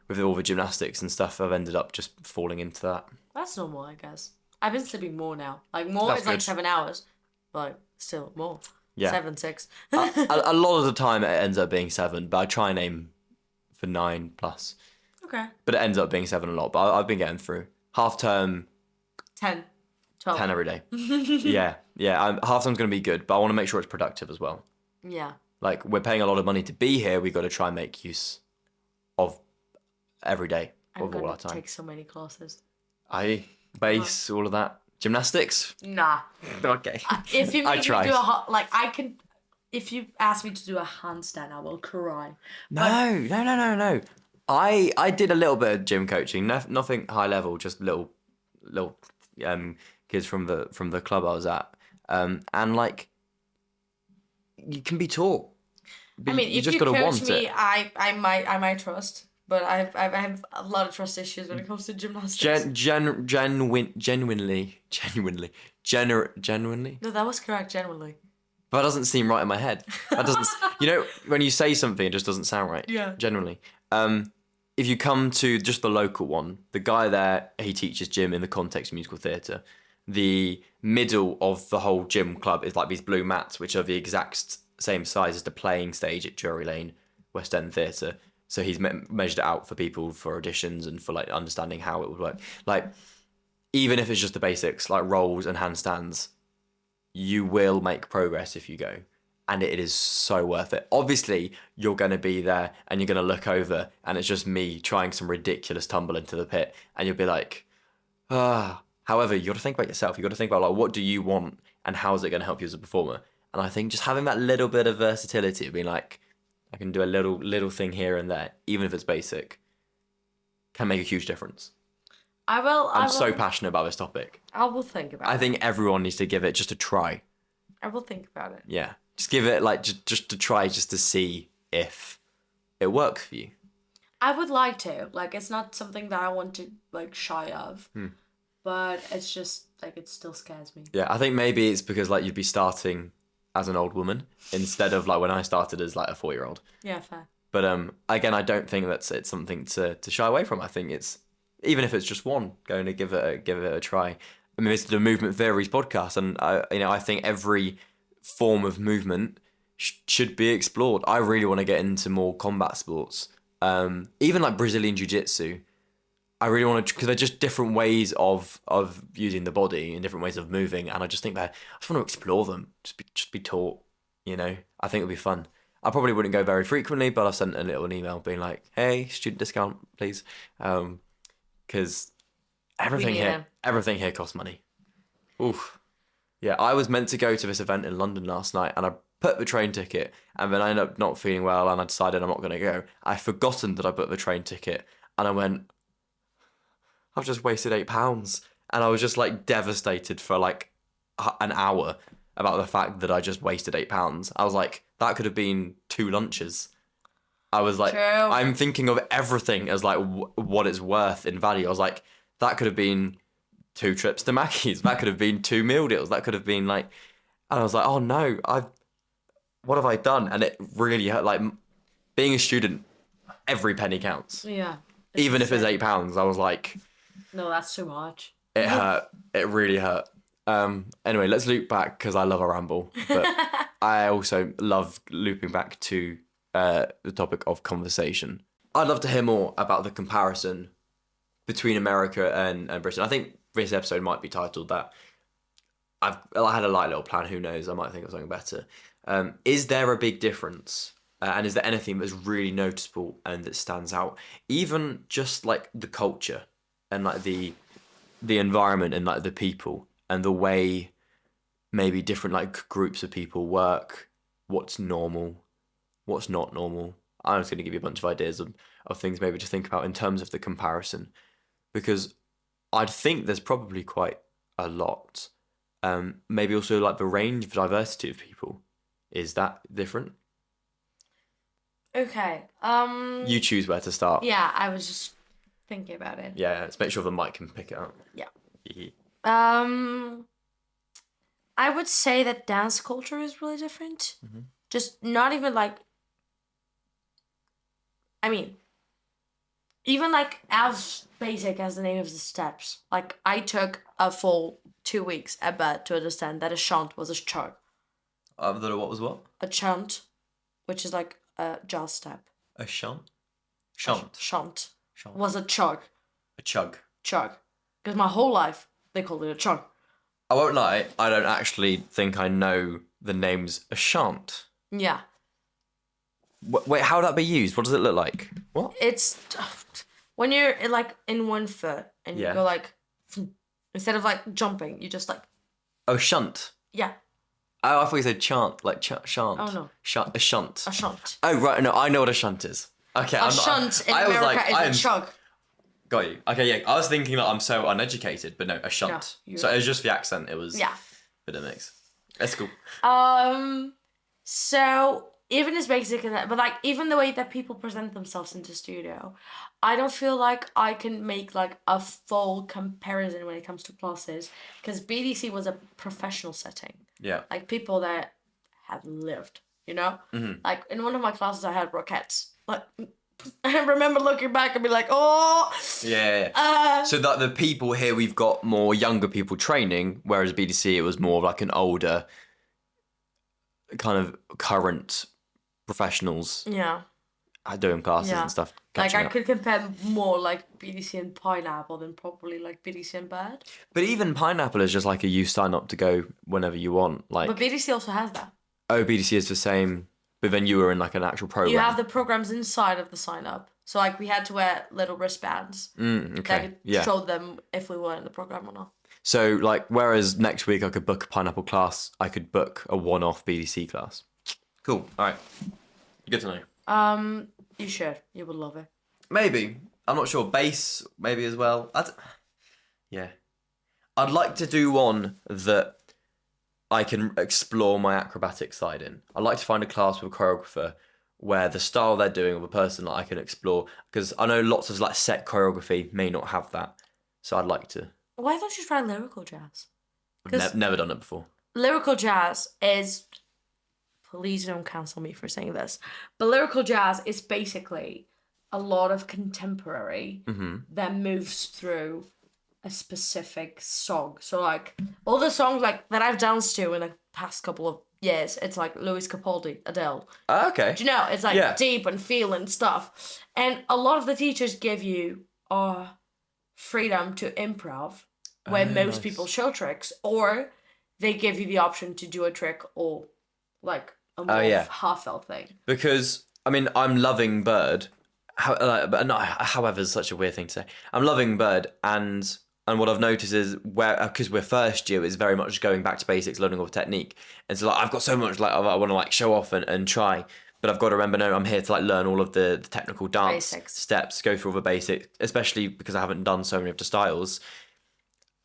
with all the gymnastics and stuff, I've ended up just falling into that. That's normal, I guess. I've been sleeping more now. Like more That's is like good. 7 hours, but still more. Yeah. 7, 6. a lot of the time it ends up being 7, but I try and aim for 9 plus. Okay. But it ends up being 7 a lot. But I've been getting through. Half term, 10, 12. 10 every day. Yeah. Half term's going to be good, but I want to make sure it's productive as well. Yeah. Like, we're paying a lot of money to be here. We've got to try and make use of every day of all our time. Take so many classes. Bass, all of that. Gymnastics? Nah. Okay. If you make me do tried. if you ask me to do a handstand, I will cry. No. I did a little bit of gym coaching, nothing high level, just little kids from the club I was at, and like you can be taught. I mean, if just you gotta coach want me, it. I might trust, but I have a lot of trust issues when it comes to gymnastics. Genuinely. No, that was correct. Genuinely. But that doesn't seem right in my head. That doesn't. You know, when you say something, it just doesn't sound right. Yeah. Genuinely. If you come to just the local one, the guy there, he teaches gym in the context of musical theatre. The middle of the whole gym club is like these blue mats, which are the exact same size as the playing stage at Drury Lane West End Theatre. So he's measured it out for people for auditions and for like understanding how it would work. Like, even if it's just the basics, like rolls and handstands, you will make progress if you go. And it is so worth it. Obviously, you're going to be there and you're going to look over and it's just me trying some ridiculous tumble into the pit. And you'll be like, ah. However, you got to think about yourself. You got to think about like, what do you want and how is it going to help you as a performer? And I think just having that little bit of versatility of being like, I can do a little thing here and there, even if it's basic, can make a huge difference. I'm so passionate about this topic. I will think about it. I think everyone needs to give it just a try. I will think about it. Yeah. Just give it like just to try, just to see if it works for you. I would like to. Like, it's not something that I want to like shy of, but it's just like it still scares me. Yeah, I think maybe it's because like you'd be starting as an old woman instead of like when I started as like a 4-year-old. Yeah, fair. But again, I don't think it's something to shy away from. I think it's, even if it's just one, going to give it a try. I mean, this is the Movement Theories podcast, and I think every form of movement should be explored. I really want to get into more combat sports, even like Brazilian Jiu-Jitsu. I really want to, because they're just different ways of using the body and different ways of moving, and I just think that I just want to explore them, just be taught. You know, I think it would be fun. I probably wouldn't go very frequently, but I've sent a little email being like, "Hey, student discount, please," because everything here costs money. Oof. Yeah, I was meant to go to this event in London last night, and I put the train ticket, and then I ended up not feeling well, and I decided I'm not going to go. I'd forgotten that I put the train ticket, and I went, I've just wasted £8, and I was just like devastated for like an hour about the fact that I just wasted £8. I was like, that could have been 2 lunches. I was like, True. I'm thinking of everything as like what it's worth in value. I was like, that could have been 2 trips to Mackey's. That could have been 2 meal deals. That could have been like, and I was like, oh no, what have I done? And it really hurt. Like being a student, every penny counts. Yeah. Even if it's £8, I was like, no, that's too much. It hurt. It really hurt. Anyway, let's loop back because I love a ramble. But I also love looping back to the topic of conversation. I'd love to hear more about the comparison between America and Britain. I think this episode might be titled that. I had a light little plan. Who knows? I might think of something better. Is there a big difference? And is there anything that's really noticeable and that stands out? Even just like the culture and like the environment and like the people and the way maybe different like groups of people work, what's normal, what's not normal. I'm just going to give you a bunch of ideas of things maybe to think about in terms of the comparison, because I'd think there's probably quite a lot. Maybe also like the range of diversity of people. Is that different? Okay. You choose where to start. Yeah, I was just thinking about it. Yeah, let's make sure the mic can pick it up. Yeah. Mm-hmm. I would say that dance culture is really different. Mm-hmm. Just not even like, I mean, even like as basic as the name of the steps. Like I took a full 2 weeks at bed to understand that a chant was a chug. What was what? A chant, which is like a jazz step. A chant? Chant. Was a chug. A chug. Chug. Because my whole life, they called it a chug. I won't lie, I don't actually think I know the names a chant. Yeah. Wait, how would that be used? What does it look like? What? It's when you're like in one foot and you go like, instead of like jumping, you just like. Oh, shunt. Yeah. Oh, I thought you said chant, like chant. Oh no. A shunt. A shunt. Oh right, no, I know what a shunt is. Okay, a shunt in America is a chug. Got you. Okay, yeah. I was thinking that I'm so uneducated, but no, a shunt. No, so it was just the accent. It was yeah. Bit of a mix. That's cool. So even as basic as that, but like even the way that people present themselves in the studio, I don't feel like I can make like a full comparison when it comes to classes, because BDC was a professional setting. Yeah. Like people that have lived, you know? Mm-hmm. Like in one of my classes I had Roquettes. Like I remember looking back and be like, oh. Yeah. So that the people here, we've got more younger people training, whereas BDC it was more of like an older, kind of current professionals. Yeah. Doing classes and stuff. Like I could compare more like BDC and Pineapple than probably like BDC and Bird. But even Pineapple is just like you sign up to go whenever you want. Like. But BDC also has that. Oh, BDC is the same. But then you were in like an actual program. You have the programs inside of the sign up. So like we had to wear little wristbands that showed them if we were in the program or not. So like whereas next week I could book a Pineapple class, I could book a one-off BDC class. Cool. All right. Good to know. You should. You would love it. Maybe. I'm not sure. Bass maybe as well. Yeah. I'd like to do one that I can explore my acrobatic side in. I'd like to find a class with a choreographer where the style they're doing of a person that I can explore, because I know lots of like set choreography may not have that. So I'd like to. Why don't you try lyrical jazz? I've never done it before. Lyrical jazz is, please don't cancel me for saying this, but lyrical jazz is basically a lot of contemporary that moves through a specific song. So like all the songs like that I've danced to in the past couple of years, it's like Louis Capaldi, Adele. Okay. Do you know? It's like deep and feeling stuff. And a lot of the teachers give you freedom to improv when most people show tricks, or they give you the option to do a trick or like a more heartfelt thing. Because I mean, I'm loving Bird. However, it's such a weird thing to say. I'm loving Bird, and what I've noticed is because we're first year, it's very much going back to basics, learning all the technique. And so like I've got so much like I want to like show off and try, but I've got to remember, no, I'm here to like learn all of the technical dance steps, go through all the basics, especially because I haven't done so many of the styles.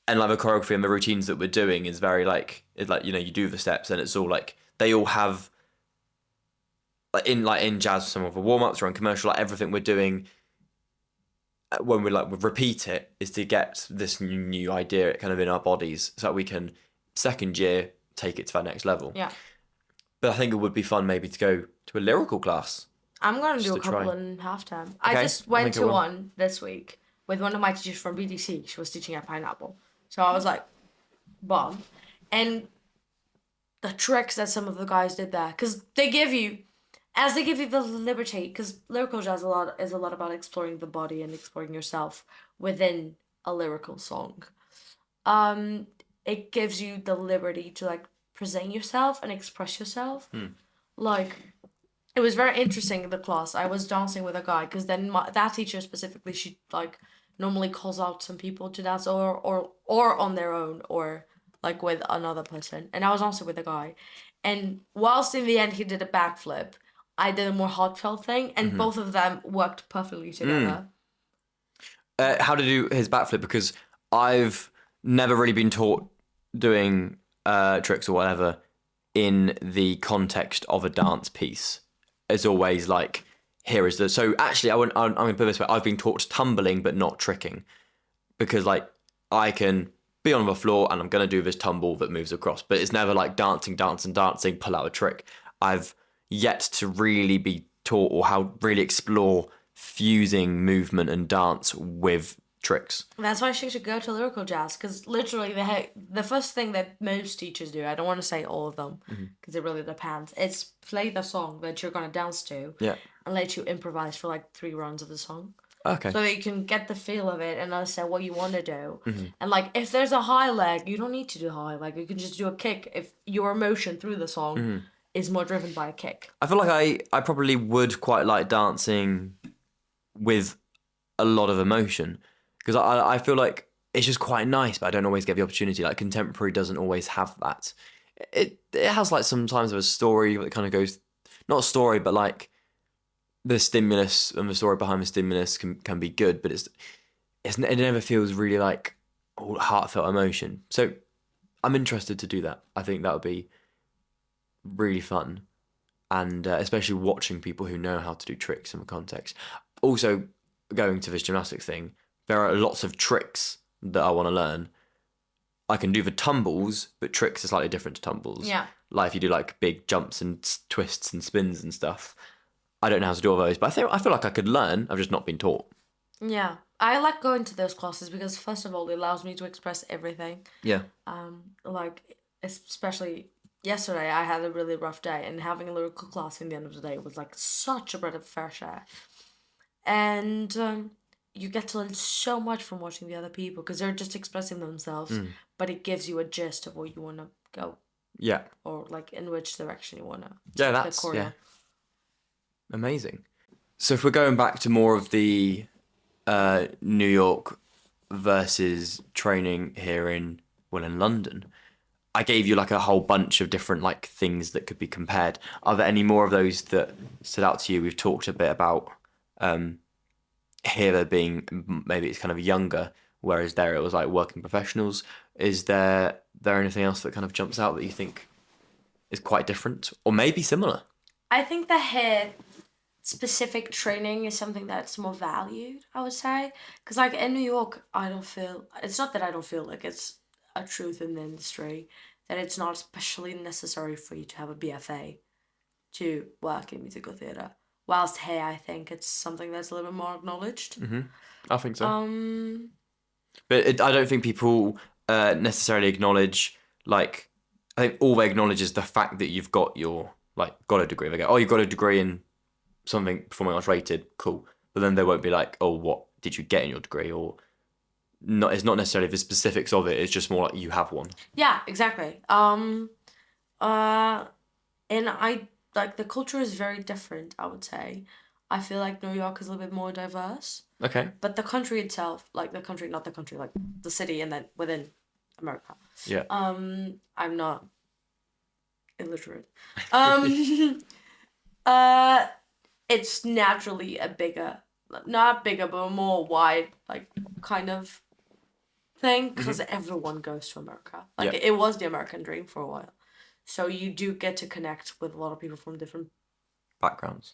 And like the choreography and the routines that we're doing is very like, it's like, you know, you do the steps and it's all like, they all have in jazz, some of the warm-ups or in commercial, like everything we're doing when we repeat it, is to get this new idea kind of in our bodies so that we can second year take it to that next level. Yeah. But I think it would be fun maybe to go to a lyrical class. I'm going to do a Just to couple try. in halftime. Okay, I just I went think I to will. one this week with one of my teachers from BDC. She was teaching at Pineapple. So I was like, bomb. And the tricks that some of the guys did there, because they give you the liberty, because lyrical jazz is a lot about exploring the body and exploring yourself within a lyrical song. It gives you the liberty to like present yourself and express yourself. Like, it was very interesting in the class. I was dancing with a guy, because then that teacher specifically, she like normally calls out some people to dance or on their own or like with another person. And I was dancing with a guy, and whilst in the end he did a backflip, I did a more heartfelt thing, and both of them worked perfectly together. How to do his backflip, because I've never really been taught doing tricks or whatever in the context of a dance piece. It's always like, here is the... So actually, I'm going to put it this way. I've been taught tumbling but not tricking, because like I can be on the floor and I'm going to do this tumble that moves across, but it's never like dancing, pull out a trick. I've yet to really be taught or how really explore fusing movement and dance with tricks. That's why she should go to lyrical jazz, because literally the first thing that most teachers do, I don't want to say all of them, because it really depends, it's play the song that you're going to dance to and let you improvise for like 3 rounds of the song. Okay. So that you can get the feel of it and understand what you want to do. And like, if there's a high leg, you don't need to do high leg. You can just do a kick if your emotion through the song is more driven by a kick. I feel like I probably would quite like dancing with a lot of emotion, because I feel like it's just quite nice, but I don't always get the opportunity. Like contemporary doesn't always have that. It has like sometimes of a story that kind of goes, not a story, but like the stimulus and the story behind the stimulus can be good, but it never feels really like all heartfelt emotion. So I'm interested to do that. I think that would be really fun, and especially watching people who know how to do tricks in the context. Also, going to this gymnastics thing, there are lots of tricks that I want to learn. I can do the tumbles, but tricks are slightly different to tumbles. Yeah. Like if you do like big jumps and twists and spins and stuff, I don't know how to do all those, but I feel like I could learn. I've just not been taught. Yeah. I like going to those classes because first of all, it allows me to express everything. Yeah. Like especially yesterday, I had a really rough day, and having a lyrical class in the end of the day was like such a breath of fresh air. And you get to learn so much from watching the other people, because they're just expressing themselves, but it gives you a gist of where you want to go. Yeah. Or like in which direction you want to. Yeah, that's amazing. So if we're going back to more of the New York versus training here in London, I gave you like a whole bunch of different like things that could be compared. Are there any more of those that stood out to you? We've talked a bit about here there being maybe it's kind of younger, whereas there it was like working professionals. Is there anything else that kind of jumps out that you think is quite different or maybe similar? I think the hair specific training is something that's more valued, I would say. Because like in New York, it's not that I don't feel like it's a truth in the industry that it's not especially necessary for you to have a BFA to work in musical theatre. Whilst here, I think it's something that's a little bit more acknowledged. I think so. But I don't think people necessarily acknowledge, like, I think all they acknowledge is the fact that you've got got a degree. They go, oh, you've got a degree in something performing arts rated, cool. But then they won't be like, oh, what did you get in your degree? Or not. It's not necessarily the specifics of it. It's just more like you have one. Yeah, exactly. And I like the culture is very different, I would say. I feel like New York is a little bit more diverse. Okay. But the country itself, like the country, not the country, like the city and then within America. Yeah. I'm not illiterate. It's naturally a bigger, not bigger, but a more wide, like kind of thing, because everyone goes to America. Like it was the American dream for a while. So you do get to connect with a lot of people from different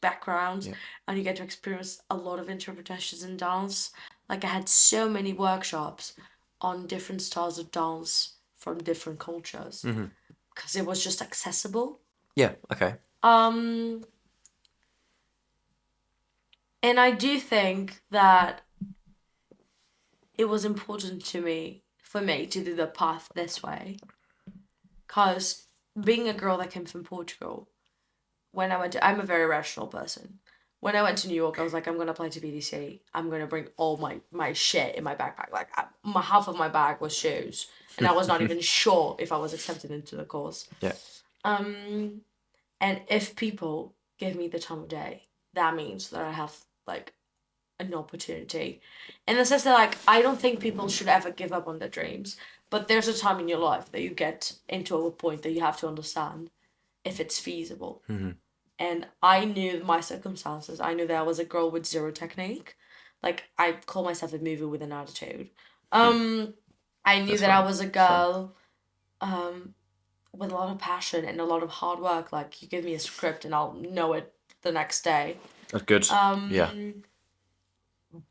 backgrounds, Yeah. and you get to experience a lot of interpretations in dance. Like I had so many workshops on different styles of dance from different cultures because it was just accessible. Yeah. Okay. And I do think that it was important for me to do the path this way, because being a girl that came from Portugal, when I went to, I'm a very rational person. When I went to New York, I was like, I'm going to apply to BDC. I'm going to bring all my shit in my backpack. Like, half of my bag was shoes. And I was not even sure if I was accepted into the course. Yeah. And if people give me the time of day, that means that I have, like, an opportunity. In the sense that, like, I don't think people should ever give up on their dreams. But there's a time in your life that you get into a point that you have to understand if it's feasible. And I knew my circumstances. I knew that I was a girl with zero technique. Like, I call myself a mover with an attitude. I knew That's that I fun. was a girl with a lot of passion and a lot of hard work. Like, you give me a script and I'll know it the next day. That's good. Yeah.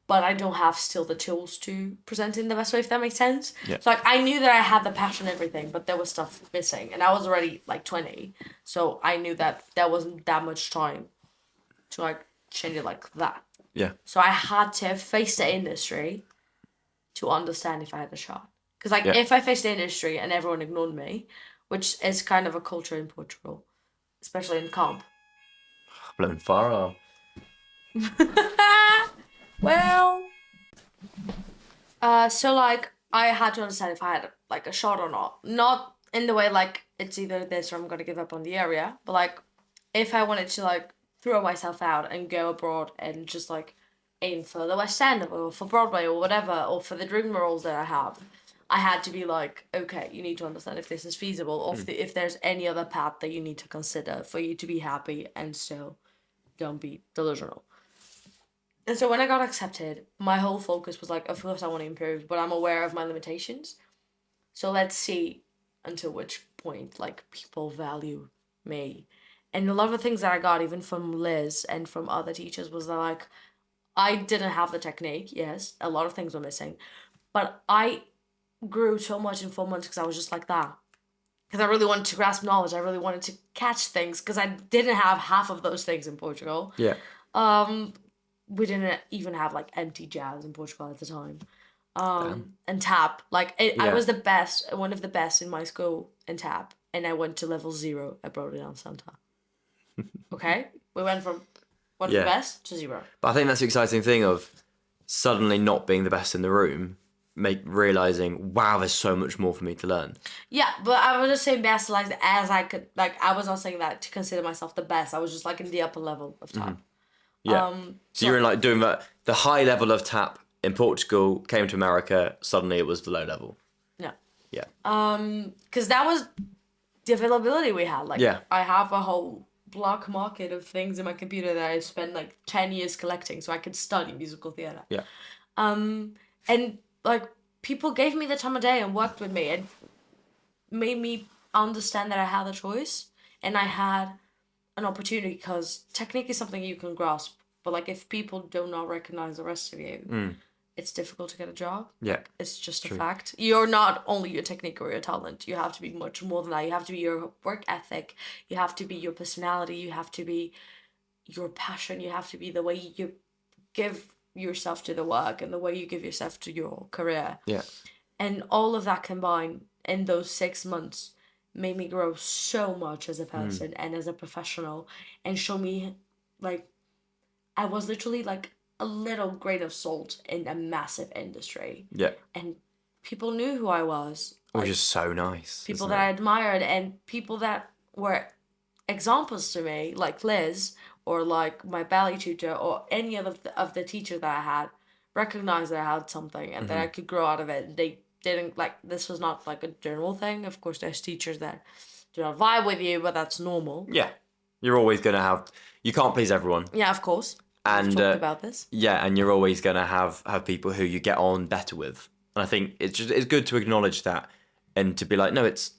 But I don't have still the tools to present it in the best way, if that makes sense. Yeah. So, like, I knew that I had the passion and everything, but there was stuff missing. And I was already, like, 20. So I knew that there wasn't that much time to, like, change it like that. Yeah. So I had to face the industry to understand if I had a shot. Because, like, Yeah. if I faced the industry and everyone ignored me, which is kind of a culture in Portugal, especially in comp. Blowing fire alarm. Well, so, like, I had to understand if I had, like, a shot or not. Not in the way, like, it's either this or I'm gonna give up on the area, but, like, if I wanted to, like, throw myself out and go abroad and just, like, aim for the West End or for Broadway or whatever, or for the dream roles that I have, I had to be like, okay, you need to understand if this is feasible, or if there's any other path that you need to consider for you to be happy and still don't be delusional. And so when I got accepted, my whole focus was like, of course I want to improve, but I'm aware of my limitations. So let's see until which point, like, people value me. And a lot of the things that I got, even from Liz and from other teachers, was that, like, I didn't have the technique, yes, a lot of things were missing, but I grew so much in 4 months because I was just like that. Because I really wanted to grasp knowledge, I really wanted to catch things, because I didn't have half of those things in Portugal. Yeah. We didn't even have, like, empty jazz in Portugal at the time. And tap. Like, I was the best, one of the best in my school in tap. And I went to level 0 at Broadway Santa. Okay? We went from one of the best to 0. But I think that's the exciting thing of suddenly not being the best in the room, realizing, wow, there's so much more for me to learn. Yeah, but I was just saying best, like, as I could. Like, I was not saying that to consider myself the best. I was just, like, in the upper level of tap. Yeah. So you were in, like, doing the high level of tap in Portugal, came to America, suddenly it was the low level. Yeah. Yeah. Because that was the availability we had. Like, Yeah. I have a whole black market of things in my computer that I spent, like, 10 years collecting so I could study musical theatre. Yeah. And, like, people gave me the time of day and worked with me and made me understand that I had a choice and I had an opportunity, because technique is something you can grasp, but, like, if people do not recognize the rest of you, it's difficult to get a job. Yeah. It's just a fact. You're not only your technique or your talent. You have to be much more than that. You have to be your work ethic. You have to be your personality. You have to be your passion. You have to be the way you give yourself to the work and the way you give yourself to your career. Yeah. And all of that combined in those 6 months made me grow so much as a person and as a professional, and show me, like, I was literally, like, a little grain of salt in a massive industry. Yeah. And people knew who I was. Which is so nice. People that I admired, and people that were examples to me, like Liz, or like my ballet tutor, or any of the teachers that I had, recognized that I had something and that I could grow out of it. They didn't, like, this was not, like, a general thing. Of course, there's teachers that do not vibe with you, but that's normal. Yeah. You're always going to have... You can't please everyone. Yeah, of course. And We've talked about this. Yeah, and you're always going to have people who you get on better with. And I think it's good to acknowledge that and to be like, no, it's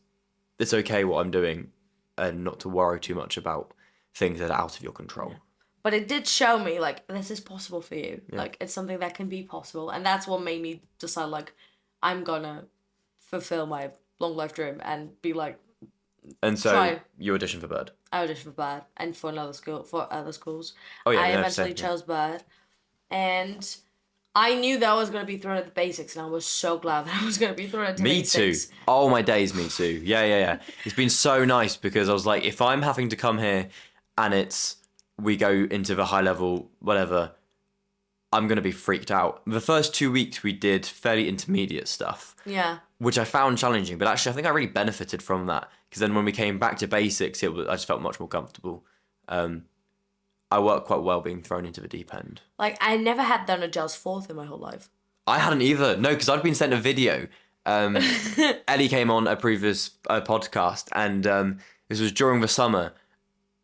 okay what I'm doing, and not to worry too much about things that are out of your control. But it did show me, like, this is possible for you. Yeah. Like, it's something that can be possible. And that's what made me decide, like, I'm gonna fulfill my long life dream and be like, And so try. you auditioned for Bird. I auditioned for Bird and for other schools. Oh yeah, I yeah, eventually same, chose Bird. And I knew that I was going to be thrown at the basics, and I was so glad that I was going to be thrown at the Me basics. too. Oh my days, me too. Yeah. It's been so nice because I was like, if I'm having to come here and we go into the high level, whatever, I'm going to be freaked out. The first 2 weeks we did fairly intermediate stuff. Yeah. Which I found challenging, but actually I think I really benefited from that because then when we came back to basics, I just felt much more comfortable. I worked quite well being thrown into the deep end. Like, I never had done a jazz fourth in my whole life. I hadn't either. No, because I'd been sent a video. Ellie came on a previous podcast, and this was during the summer,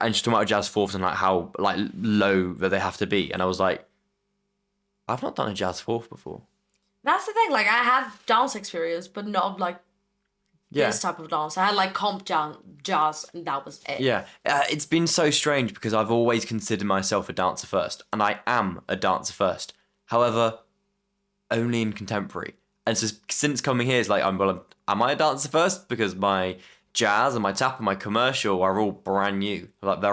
and she's talking about jazz fourths and like how like low that they have to be, and I was like, I've not done a jazz fourth before. That's the thing. Like, I had dance experience, but not like this type of dance. I had like comp jazz, and that was it. Yeah, it's been so strange because I've always considered myself a dancer first, and I am a dancer first. However, only in contemporary. And so since coming here, it's like, am I a dancer first? Because my jazz and my tap and my commercial are all brand new. Like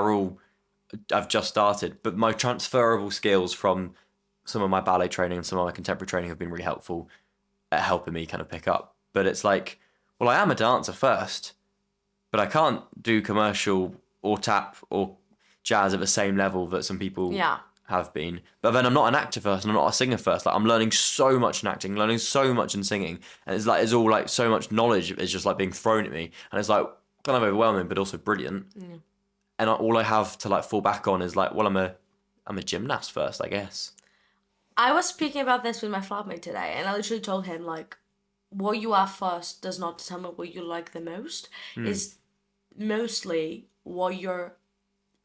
I've just started. But my transferable skills from some of my ballet training and some of my contemporary training have been really helpful at helping me kind of pick up. But it's like, well, I am a dancer first, but I can't do commercial or tap or jazz at the same level that some people have been. But then I'm not an actor first and I'm not a singer first. Like, I'm learning so much in acting, learning so much in singing. And it's all like so much knowledge is just like being thrown at me. And it's like kind of overwhelming, but also brilliant. Yeah. And all I have to like fall back on is like, well, I'm a gymnast first, I guess. I was speaking about this with my flatmate today, and I literally told him, like, what you are first does not determine what you like the most. It's mostly what you're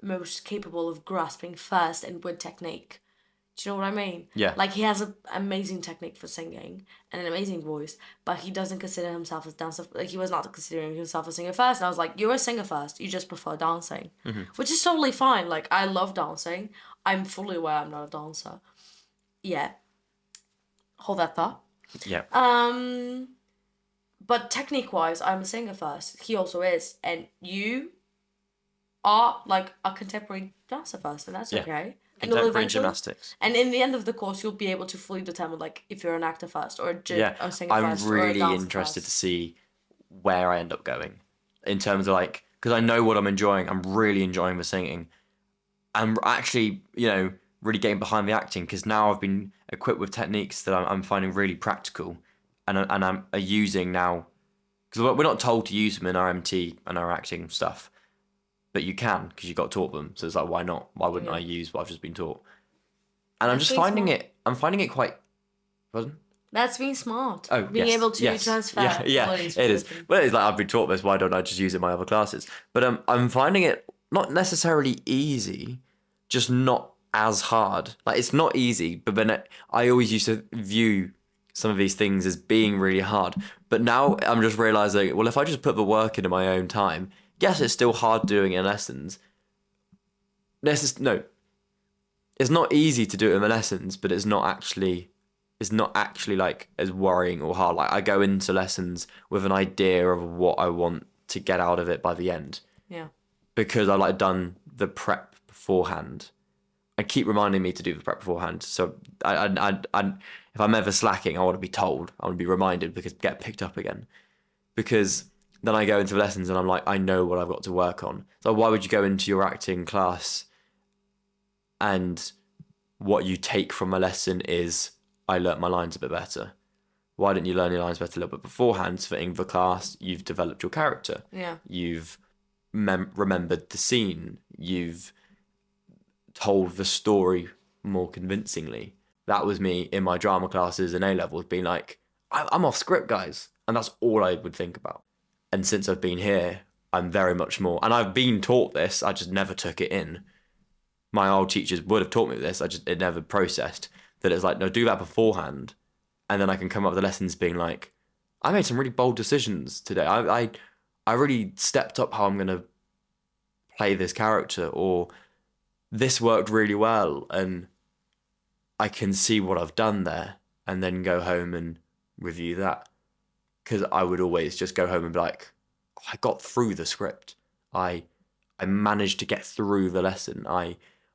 most capable of grasping first and with technique. Do you know what I mean? Yeah. Like, he has an amazing technique for singing and an amazing voice, but he doesn't consider himself as dancer. Like, he was not considering himself a singer first. And I was like, you're a singer first. You just prefer dancing, which is totally fine. Like, I love dancing. I'm fully aware I'm not a dancer. Yeah. Hold that thought. Yeah. But technique-wise, I'm a singer first. He also is. And you are, like, a contemporary dancer first, and that's okay. And contemporary gymnastics. And in the end of the course, you'll be able to fully determine, like, if you're an actor first or a singer first or a dancer I'm really interested to see where I end up going in terms of, like, because I know what I'm enjoying. I'm really enjoying the singing. I'm actually, really getting behind the acting because now I've been equipped with techniques that I'm finding really practical and I'm using now, because we're not told to use them in our MT and our acting stuff, but you can because you got taught them. So it's like, why not? Why wouldn't I use what I've just been taught? And I'm just finding it quite. Pardon? That's being smart. Oh, being able to transfer. Yeah, it is. Well, it's like I've been taught this. Why don't I just use it in my other classes? But I'm finding it not necessarily easy, just not as hard. Like, it's not easy, but then I always used to view some of these things as being really hard. But now I'm just realizing, well, if I just put the work into my own time, yes, it's still hard doing it in lessons. It's not easy to do it in the lessons, but it's not actually like as worrying or hard. Like, I go into lessons with an idea of what I want to get out of it by the end. Yeah. Because I've like done the prep beforehand. I keep reminding me to do the prep beforehand. So I if I'm ever slacking, I want to be told. I want to be reminded because get picked up again. Because then I go into lessons and I'm like, I know what I've got to work on. So why would you go into your acting class and what you take from a lesson is, I learnt my lines a bit better. Why didn't you learn your lines better a little bit beforehand? So in the class, you've developed your character. Yeah. You've remembered the scene. You've told the story more convincingly. That was me in my drama classes and A-levels being like, I'm off script, guys. And that's all I would think about. And since I've been here, I'm very much more, and I've been taught this, I just never took it in. My old teachers would have taught me this, it never processed. That it's like, no, do that beforehand. And then I can come up with the lessons being like, I made some really bold decisions today. I really stepped up how I'm going to play this character, or this worked really well and I can see what I've done there, and then go home and review that. Because I would always just go home and be like, oh, I got through the script. I managed to get through the lesson.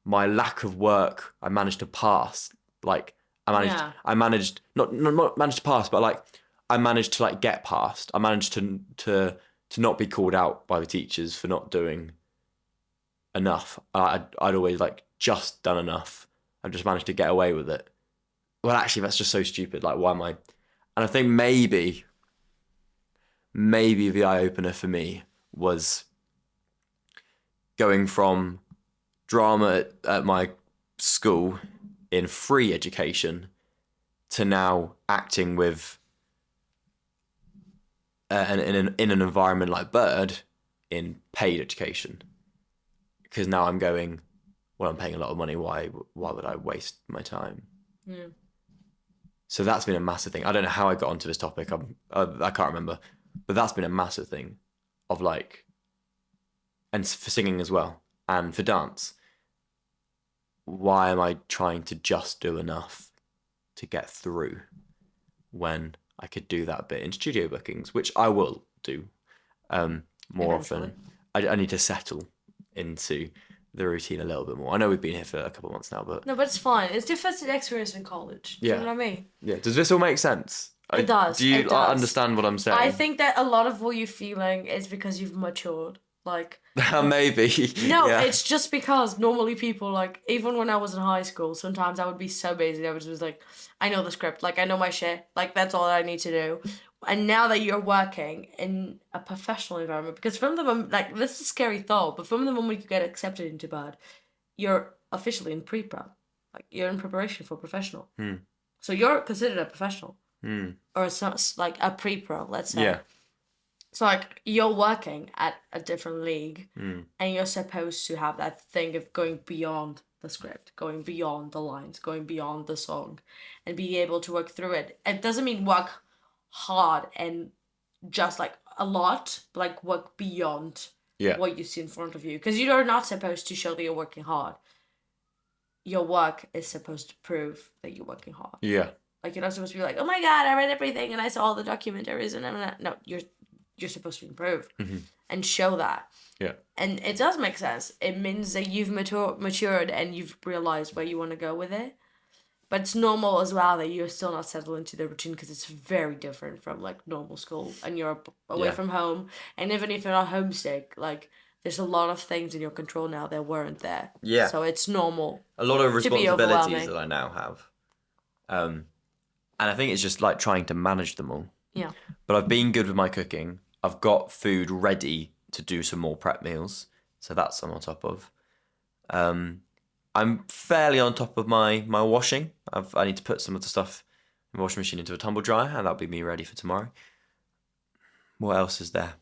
My lack of work, I managed to pass. Like I managed not managed to pass, but like I managed to like get past. I managed to not be called out by the teachers for not doing enough. I'd always like just done enough. I've just managed to get away with it. Well, actually, that's just so stupid. Like, why am I? And I think maybe the eye opener for me was going from drama at my school in free education to now acting with in an environment like Bird in paid education. Because now I'm going, well, I'm paying a lot of money. Why would I waste my time? Yeah. So that's been a massive thing. I don't know how I got onto this topic. I can't remember, but that's been a massive thing, of like, and for singing as well, and for dance. Why am I trying to just do enough to get through when I could do that bit in studio bookings, which I will do more Eventually. often. I need to settle into the routine a little bit more. I know we've been here for a couple of months now, but No, but it's fine. It's the first experience in college. Do you know what I mean? Yeah. Does this all make sense? It does. Do you It does. understand what I'm saying? I think that a lot of what you're feeling is because you've matured. Like, maybe. no, Yeah. it's just because normally people, like, even when I was in high school, sometimes I would be so busy. I was just like, I know the script. Like, I know my shit. Like, that's all I need to do. And now that you're working in a professional environment, because from the moment, like, this is a scary thought, but from the moment you get accepted into Bud, you're officially in pre-prep. Like, you're in preparation for professional. So you're considered a professional. Or like a pre-pro, let's say. Yeah. So, like, you're working at a different league, and you're supposed to have that thing of going beyond the script, going beyond the lines, going beyond the song, and be able to work through it. It doesn't mean work hard and just, like, a lot, but, like, work beyond what you see in front of you. Because you're not supposed to show that you're working hard. Your work is supposed to prove that you're working hard. Yeah. Like, you're not supposed to be like, oh my God, I read everything and I saw all the documentaries and no, you're supposed to improve and show that. Yeah. And it does make sense. It means that you've matured and you've realized where you want to go with it. But it's normal as well that you're still not settled into the routine because it's very different from, like, normal school and you're away from home. And even if you're not homesick, like, there's a lot of things in your control now that weren't there. Yeah. So it's normal. A lot of responsibilities overwhelming. that I now have. And I think it's just like trying to manage them all. Yeah. But I've been good with my cooking. I've got food ready to do some more prep meals. So that's I'm on top of. I'm fairly on top of my washing. I need to put some of the stuff in the washing machine into a tumble dryer, and that'll be me ready for tomorrow. What else is there?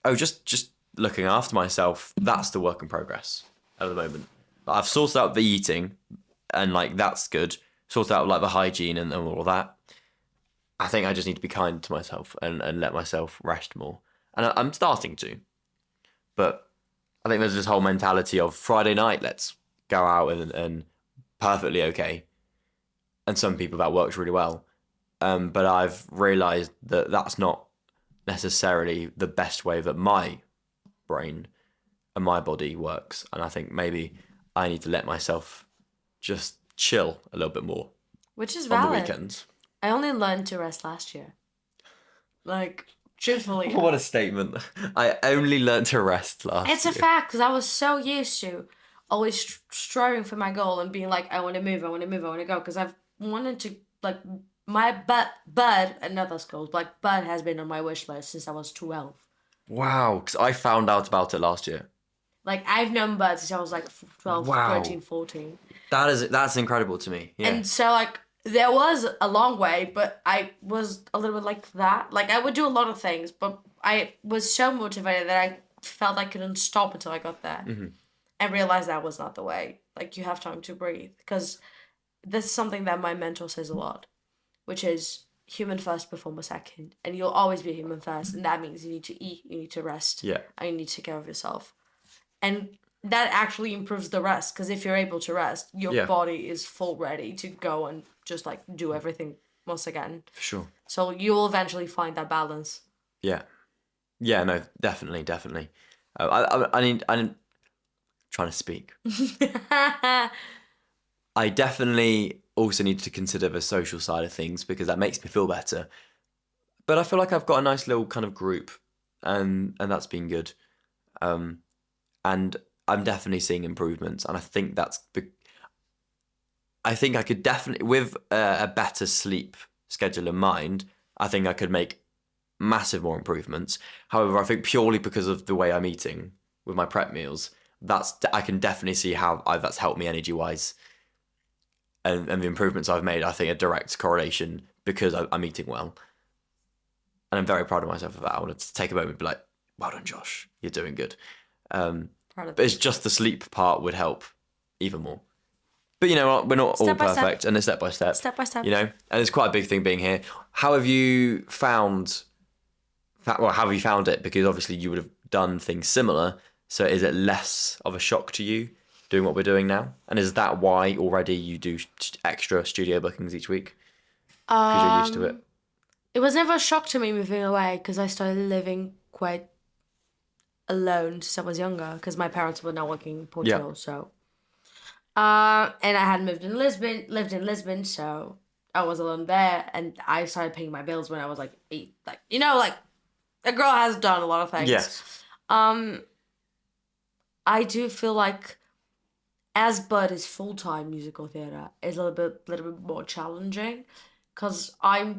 Oh, just looking after myself. That's the work in progress at the moment. I've sorted out the eating, and, like, that's good. Sorted out, like, the hygiene and all that. I think I just need to be kind to myself and let myself rest more. And I'm starting to. But I think there's this whole mentality of Friday night, let's go out and perfectly okay. And some people that works really well. But I've realised that that's not necessarily the best way that my brain and my body works. And I think maybe I need to let myself just chill a little bit more. Which is on valid. the weekends. I only learned to rest last year. Like, truthfully. What a statement. I only learnt to rest last year. It's a fact, because I was so used to always striving for my goal and being like, I want to move, I want to move, I want to go. Because I've wanted to, like, my Bud, another school, like, Bud has been on my wish list since I was 12. Wow, because I found out about it last year. Like, I've known Bud since I was, like, 12, Wow. 13, 14. That's incredible to me. Yeah. And so, like, there was a long way, but I was a little bit like that. Like, I would do a lot of things, but I was so motivated that I felt I couldn't stop until I got there. And realized that was not the way. Like, you have time to breathe. Because this is something that my mentor says a lot, which is human first, performer second. And you'll always be human first. And that means you need to eat, you need to rest, Yeah. and you need to take care of yourself. And that actually improves the rest, because if you're able to rest, your body is full ready to go and just like do everything once again. For sure. So you will eventually find that balance. Yeah. Yeah, no, definitely. I'm trying to speak. I definitely also need to consider the social side of things because that makes me feel better. But I feel like I've got a nice little kind of group, and that's been good. And I'm definitely seeing improvements, and I think I think I could definitely, with a better sleep schedule in mind, I think I could make massive more improvements. However, I think purely because of the way I'm eating with my prep meals, I can definitely see how that's helped me energy wise, and the improvements I've made, I think, are direct correlation because I'm eating well, and I'm very proud of myself for that. I wanted to take a moment and be like, "Well done, Josh, you're doing good." But it's just the sleep part would help even more. But you know what? We're not all perfect, and it's step by step. Step by step. You know, and it's quite a big thing being here. How have you found? Well, how have you found it? Because obviously you would have done things similar. So is it less of a shock to you doing what we're doing now? And is that why already you do extra studio bookings each week? Because you're used to it. It was never a shock to me moving away because I started living quite alone since I was younger because my parents were not working in Portugal. So, and I had lived in Lisbon, so I was alone there, and I started paying my bills when I was like 8. Like, you know, like a girl has done a lot of things. Yes. I do feel like as Bud is full-time musical theatre is a little bit more challenging because I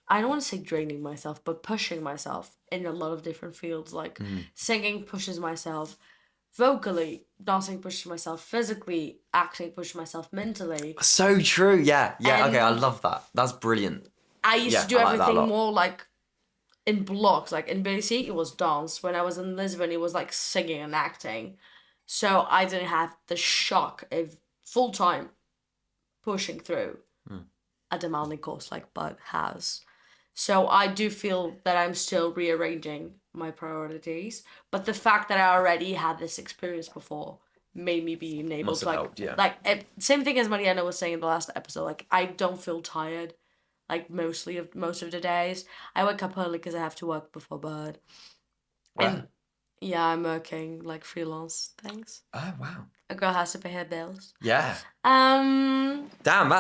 don't want to say draining myself, but pushing myself in a lot of different fields. Like singing pushes myself vocally, dancing pushes myself physically, acting pushes myself mentally. So true. Yeah. Okay, I love that. That's brilliant. I used to do everything more like in blocks. Like in BC, it was dance. When I was in Lisbon, it was like singing and acting. So I didn't have the shock of full-time pushing through a demanding course like Bud has. So I do feel that I'm still rearranging my priorities. But the fact that I already had this experience before made me be able to same thing as Mariana was saying in the last episode. Like I don't feel tired. Like most of the days, I wake up early because I have to work before Bud. Wow. And yeah, I'm working like freelance things. Oh wow. A girl has to pay her bills. Yeah. Um. Damn,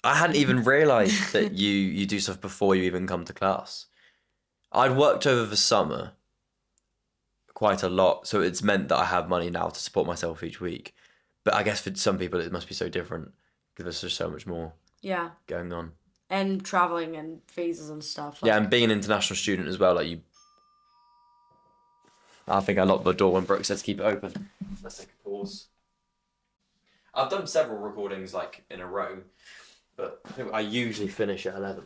I hadn't even realised that you do stuff before you even come to class. I'd worked over the summer quite a lot, so it's meant that I have money now to support myself each week. But I guess for some people it must be so different because there's just so much more going on. And travelling and visas and stuff. Yeah, and being an international student as well, like you... I think I locked the door when Brooke said to keep it open. Let's take a pause. I've done several recordings like in a row, but I think I usually finish at 11.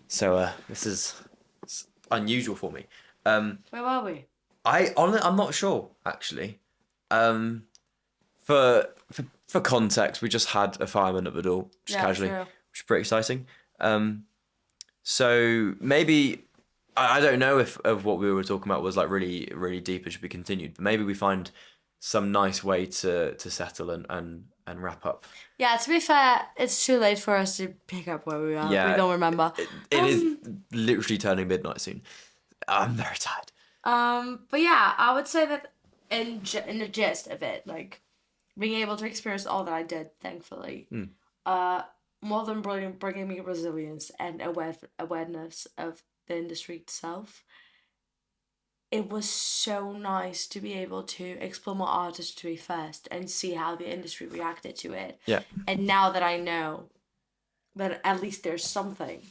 So this is unusual for me. Where were we? I'm not sure actually. For context, we just had a fireman at the door, just casually, true. which is pretty exciting. So maybe I don't know if what we were talking about was like really really deep and should be continued, but maybe we find some nice way to settle and wrap up. Yeah, to be fair, it's too late for us to pick up where we are. Yeah, we don't remember. It is literally turning midnight soon. I'm very tired. But yeah, I would say that in the gist of it, like being able to experience all that I did, thankfully, more than bringing me resilience and awareness of the industry itself, it was so nice to be able to explore more artistry first and see how the industry reacted to it. Yeah. And now that I know that at least there's something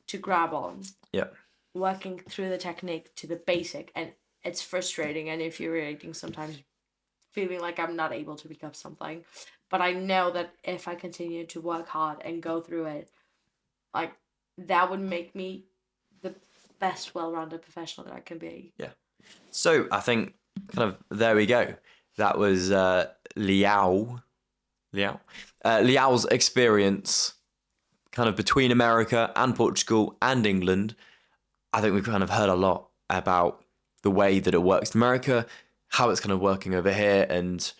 to grab on. Yeah. Working through the technique to the basic, and it's frustrating and infuriating sometimes, feeling like I'm not able to pick up something. But I know that if I continue to work hard and go through it, like that would make me the best well-rounded professional that I can be. Yeah. So I think kind of there we go. That was Leau's experience kind of between America and Portugal and England. I think we've kind of heard a lot about the way that it works in America, how it's kind of working over here and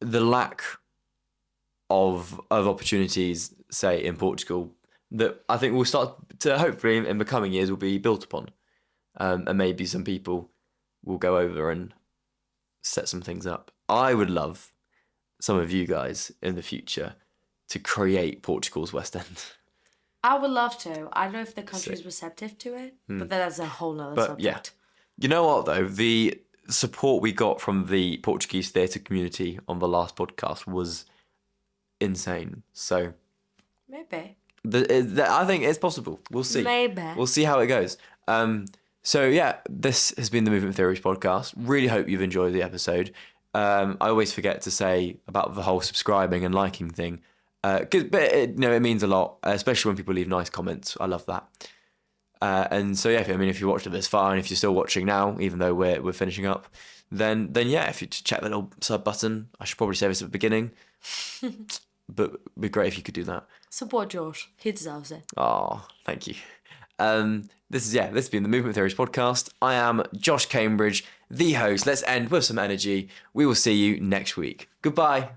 the lack of opportunities, say in Portugal, that I think will start to hopefully in the coming years will be built upon, and maybe some people will go over and set some things up. I would love some of you guys in the future to create Portugal's West End. I would love to. I don't know if the country's receptive to it, but that's a whole nother subject. Yeah. You know what though? The support we got from the Portuguese theatre community on the last podcast was insane. So Maybe. I think it's possible. We'll see. Maybe. We'll see how it goes. So yeah, this has been the Movement Theories podcast. Really hope you've enjoyed the episode. I always forget to say about the whole subscribing and liking thing, but it means a lot, especially when people leave nice comments. I love that. And so yeah, if you watched it this far, and if you're still watching now, even though we're finishing up, then yeah, if you check the little sub button, I should probably say this at the beginning, but it'd be great if you could do that. Support George. He deserves it. Oh, thank you. This has been the Movement Theories podcast. I am Josh Cambridge, the host. Let's end with some energy. We will see you next week. Goodbye.